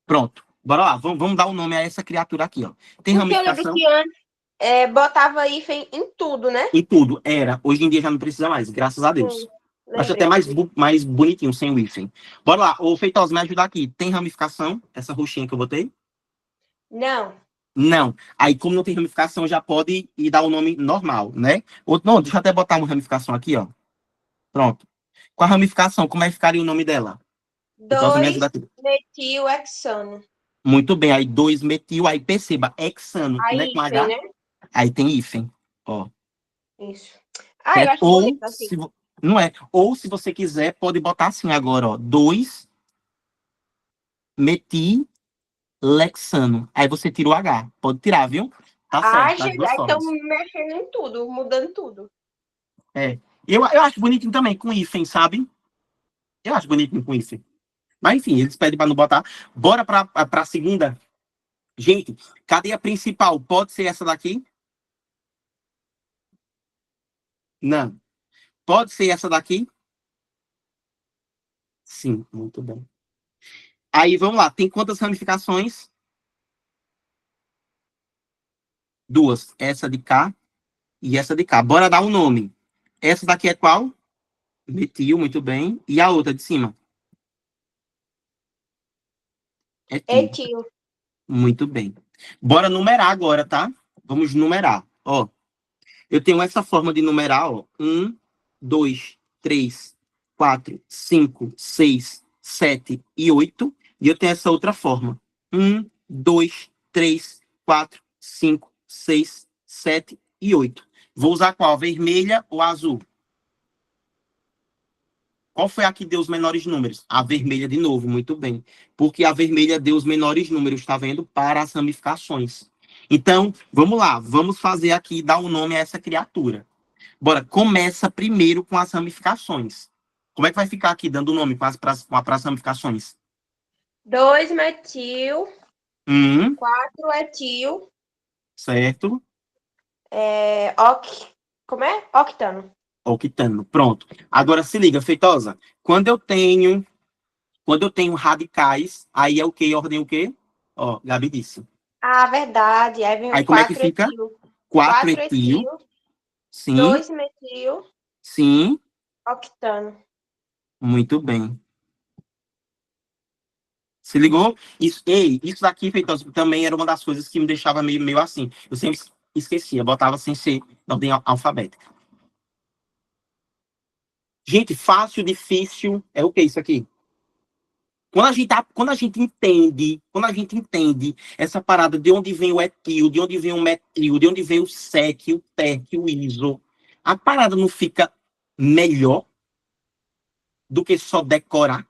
S1: Pronto. Bora lá, vamos dar o nome a essa criatura aqui, ó. Tem
S2: Porque eu lembro
S1: ramificação
S2: que antes botava hífen em tudo, né?
S1: em tudo. Era. Hoje em dia já não precisa mais, graças a Deus. Acho até mais bonitinho, sem o hífen. Bora lá. Ô, Feitosa, me ajudar aqui. Tem ramificação? Essa roxinha que eu botei?
S2: Não.
S1: Não. Aí, como não tem ramificação, já pode ir dar o nome normal, né? Não, deixa eu até botar uma ramificação aqui, ó. Pronto. Com a ramificação, como é que ficaria o nome dela? Feitosa, me ajuda aqui.
S2: 2-metilhexano.
S1: Muito bem. Aí, 2-metil. Aí, perceba, hexano,
S2: Aí,
S1: né? Com H.
S2: hífen, né?
S1: Aí tem hífen, ó.
S2: Isso. Ah, eu acho
S1: Ou,
S2: bonito assim.
S1: não é. Ou, se você quiser, pode botar assim agora, ó. 2-metilexano. Aí você tira o H. Pode tirar, viu? Tá certo, das
S2: Gente,
S1: duas
S2: aí estão
S1: formas.
S2: mexendo em tudo, mudando tudo.
S1: Eu acho bonitinho também, com hífen, sabe? Eu acho bonitinho com hífen. Mas, enfim, eles pedem para não botar. Bora para a segunda. Gente, cadeia principal pode ser essa daqui? Não. Pode ser essa daqui? Sim, muito bem. Aí, vamos lá. Tem quantas ramificações? 2. Essa de cá e essa de cá. Bora dar um nome. Essa daqui é qual? Metil, muito bem. E a outra de cima?
S2: Etil.
S1: Muito bem. Bora numerar agora, tá? Vamos numerar. Ó, eu tenho essa forma de numerar, ó. 1, 2, 3, 4, 5, 6, 7 e 8. E eu tenho essa outra forma. 1, 2, 3, 4, 5, 6, 7 e 8. Vou usar qual? Vermelha ou azul? Qual foi a que deu os menores números? A vermelha de novo, muito bem. Porque a vermelha deu os menores números, tá vendo? Para as ramificações. Então, vamos lá. Vamos fazer aqui, dar um nome a essa criatura. Bora, começa primeiro com as ramificações. Como é que vai ficar aqui, dando nome para as ramificações?
S2: 2-metil.
S1: 1,
S2: 4-etil.
S1: certo?
S2: Como é? Octano.
S1: Octano, pronto. Agora se liga, Feitosa. Quando eu tenho radicais, aí é o quê? Ordem o quê? Ó, Gabi disse.
S2: Ah, verdade. Aí vem
S1: Aí
S2: o
S1: como é que fica?
S2: 4-etil.
S1: 4-etil. Sim,
S2: 2-metil.
S1: sim.
S2: Octano.
S1: Muito bem. Se ligou? Isso daqui, Feitosa, também era uma das coisas que me deixava meio assim. Eu sempre esquecia, botava sem ser na ordem alfabética. Gente, fácil, difícil, é o que isso aqui? Quando a gente entende essa parada de onde vem o etil, de onde vem o metil, de onde vem o sec, o tec, o iso, a parada não fica melhor do que só decorar.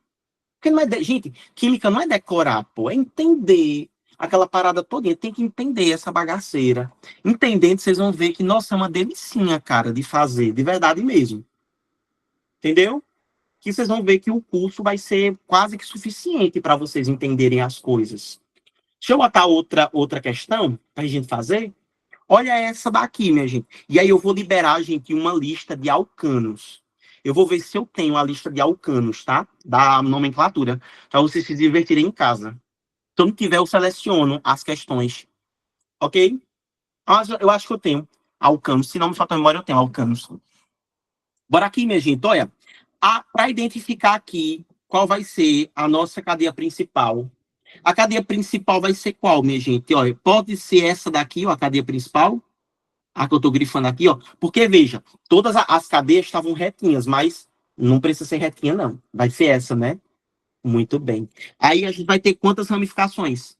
S1: Porque não é gente, química não é decorar, pô, é entender aquela parada toda. Tem que entender essa bagaceira. Entendendo, vocês vão ver que, nossa, é uma delicinha, cara, de fazer, de verdade mesmo. Entendeu? Que vocês vão ver que o curso vai ser quase que suficiente para vocês entenderem as coisas. Deixa eu botar outra questão para a gente fazer. Olha essa daqui, minha gente. E aí eu vou liberar, gente, uma lista de alcanos. Eu vou ver se eu tenho a lista de alcanos, tá? Da nomenclatura, para vocês se divertirem em casa. Se eu não tiver, eu seleciono as questões. Ok? Eu acho que eu tenho alcanos. Se não me falta a memória, eu tenho alcanos. Bora aqui, minha gente. Olha, para identificar aqui qual vai ser a nossa cadeia principal. A cadeia principal vai ser qual, minha gente? Olha, pode ser essa daqui, ó, a cadeia principal. A que eu estou grifando aqui, ó. Porque, veja, todas as cadeias estavam retinhas, mas não precisa ser retinha, não. Vai ser essa, né? Muito bem. Aí a gente vai ter quantas ramificações?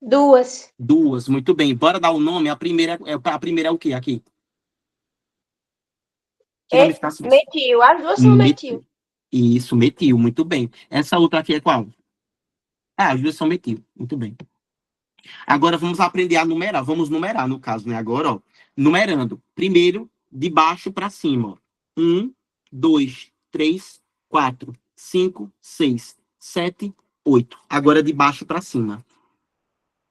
S2: 2.
S1: Duas, muito bem. Bora dar o nome. A primeira é o quê aqui? Que ramificações?
S2: Metil. As duas são metil.
S1: Isso, metil, muito bem. Essa outra aqui é qual? As duas são metil, muito bem. Agora vamos aprender a numerar. Vamos numerar, no caso, né? Agora, ó, numerando. Primeiro, de baixo para cima. 1, 2, 3, 4, 5, 6, 7, 8. Agora de baixo para cima.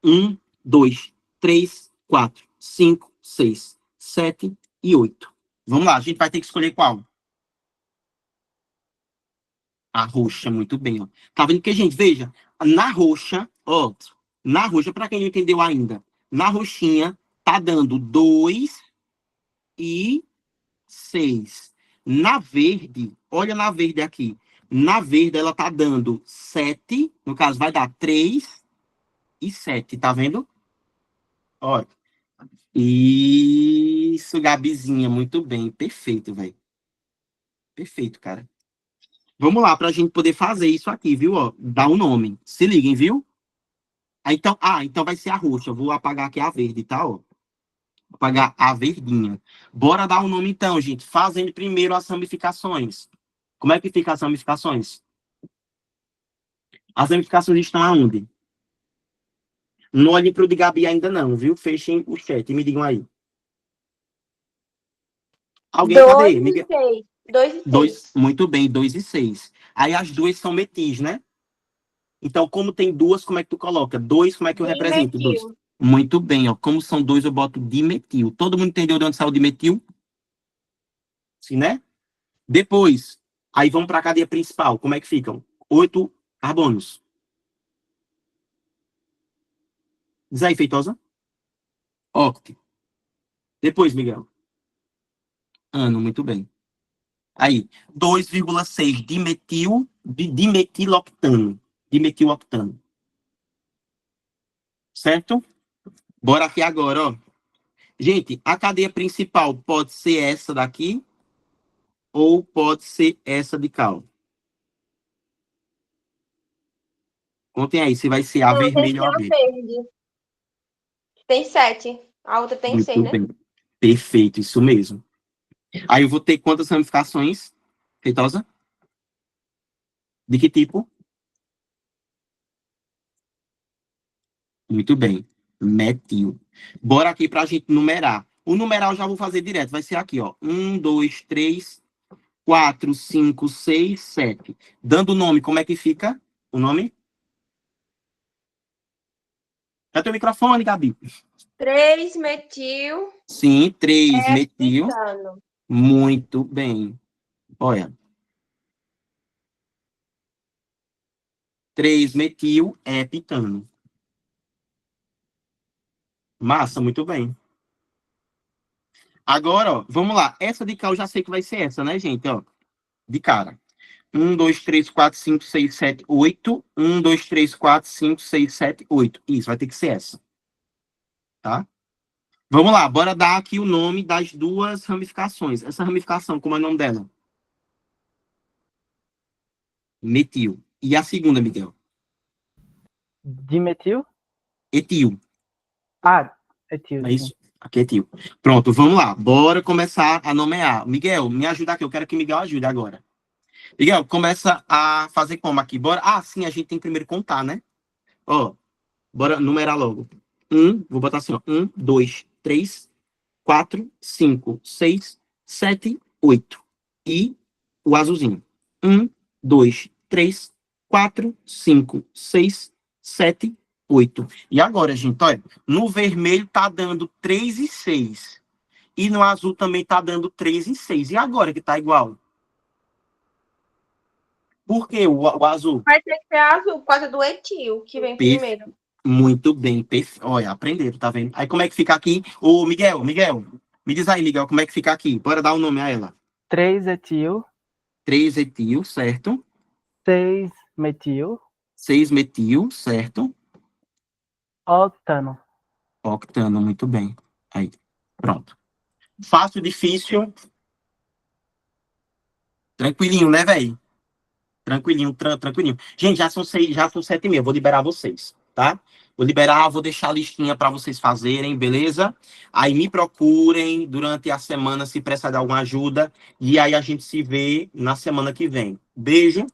S1: 1, 2, 3, 4, 5, 6, 7 e 8. Vamos lá, a gente vai ter que escolher qual? A roxa, muito bem. Ó. Tá vendo que, gente, veja, na roxa, ó, na roxa, para quem não entendeu ainda, na roxinha tá dando 2 e 6. Na verde, olha na verde aqui. Na verde ela tá dando 7, no caso vai dar 3 e 7, tá vendo? Olha. Isso, Gabizinha, muito bem, perfeito, velho. Perfeito, cara. Vamos lá, pra gente poder fazer isso aqui, viu? Ó, dá um nome. Se liguem, viu? Então vai ser a roxa. Eu vou apagar aqui a verde, tá? Ó. Vou apagar a verdinha. Bora dar um nome então, gente. Fazendo primeiro as ramificações. Como é que fica as ramificações? As ramificações estão aonde? Não olhem pro de Gabi ainda não, viu? Fechem o chat e me digam aí. Alguém,
S2: 2
S1: cadê?
S2: e
S1: Miguel?
S2: 6. 2 e
S1: 2,
S2: 6.
S1: muito bem, 2 e 6. Aí as duas são metis, né? Então, como tem duas, como é que tu coloca? 2, como é que eu represento? 2.
S2: Dimetil.
S1: Muito bem, ó. Como são 2, eu boto dimetil. Todo mundo entendeu de onde saiu o dimetil? Sim, né? Depois, aí vamos para a cadeia principal. Como é que ficam? 8 carbonos. Diz aí, Feitosa. Oct. Depois, Miguel. Ano, muito bem. Aí, 2,6 dimetiloctano. Dimetiloctano. Certo? Bora aqui agora, ó. Gente, a cadeia principal pode ser essa daqui ou pode ser essa de cal. Contem aí se vai ser a
S2: Não, tem que
S1: vermelha
S2: ser
S1: ou a
S2: a
S1: verde.
S2: verde. Tem 7. A outra tem 6,
S1: Muito
S2: né?
S1: bem. Perfeito, isso mesmo. Aí eu vou ter quantas ramificações, Feitosa? De que tipo? Muito bem. Metil. Bora aqui para a gente numerar. O numeral eu já vou fazer direto. Vai ser aqui, ó. 1, 2, 3, 4, 5, 6, 7. Dando o nome, como é que fica o nome? É teu microfone, Gabi.
S2: 3 metil.
S1: Sim, 3 metil.
S2: Epitano.
S1: Muito bem. Olha. 3 metil epitano. Massa, muito bem. Agora, ó, vamos lá. Essa de cá eu já sei que vai ser essa, né, gente? Ó, de cara. 1, 2, 3, 4, 5, 6, 7, 8. 1, 2, 3, 4, 5, 6, 7, 8. Isso, vai ter que ser essa. Tá? Vamos lá, bora dar aqui o nome das duas ramificações. Essa ramificação, como é o nome dela? Metil. E a segunda, Miguel?
S5: Dimetil?
S1: Etil.
S5: Ah, etil.
S1: É isso? Aqui é etil. Pronto, vamos lá. Bora começar a nomear. Miguel, me ajuda aqui. Eu quero que o Miguel ajude agora. Miguel, começa a fazer como aqui? Bora. Ah, sim, a gente tem que primeiro contar, né? Ó, bora numerar logo. Vou botar assim, ó. 1, 2, 3, 4, 5, 6, 7, 8. E o azulzinho. 1, 2, 3, 4, 5, 6, 7, 8. E agora, gente, olha, no vermelho tá dando 3 e 6. E no azul também tá dando 3 e 6. E agora que tá igual? Por que o azul?
S2: Vai ter que ser azul por causa do etil, que vem primeiro.
S1: Muito bem, olha, aprenderam, tá vendo? Aí como é que fica aqui? Ô, Miguel, me diz aí, Miguel, como é que fica aqui? Bora dar um nome a ela.
S5: 3-etil.
S1: 3-etil, certo?
S5: 6-metil.
S1: 6-metil, certo?
S5: Octano.
S1: Octano, muito bem. Aí, pronto. Fácil, difícil. Tranquilinho, né, velho? Tranquilinho, tranquilinho. Gente, já são 7h30. Vou liberar vocês, tá? Vou deixar a listinha para vocês fazerem, beleza? Aí me procurem durante a semana se precisar de alguma ajuda. E aí a gente se vê na semana que vem. Beijo.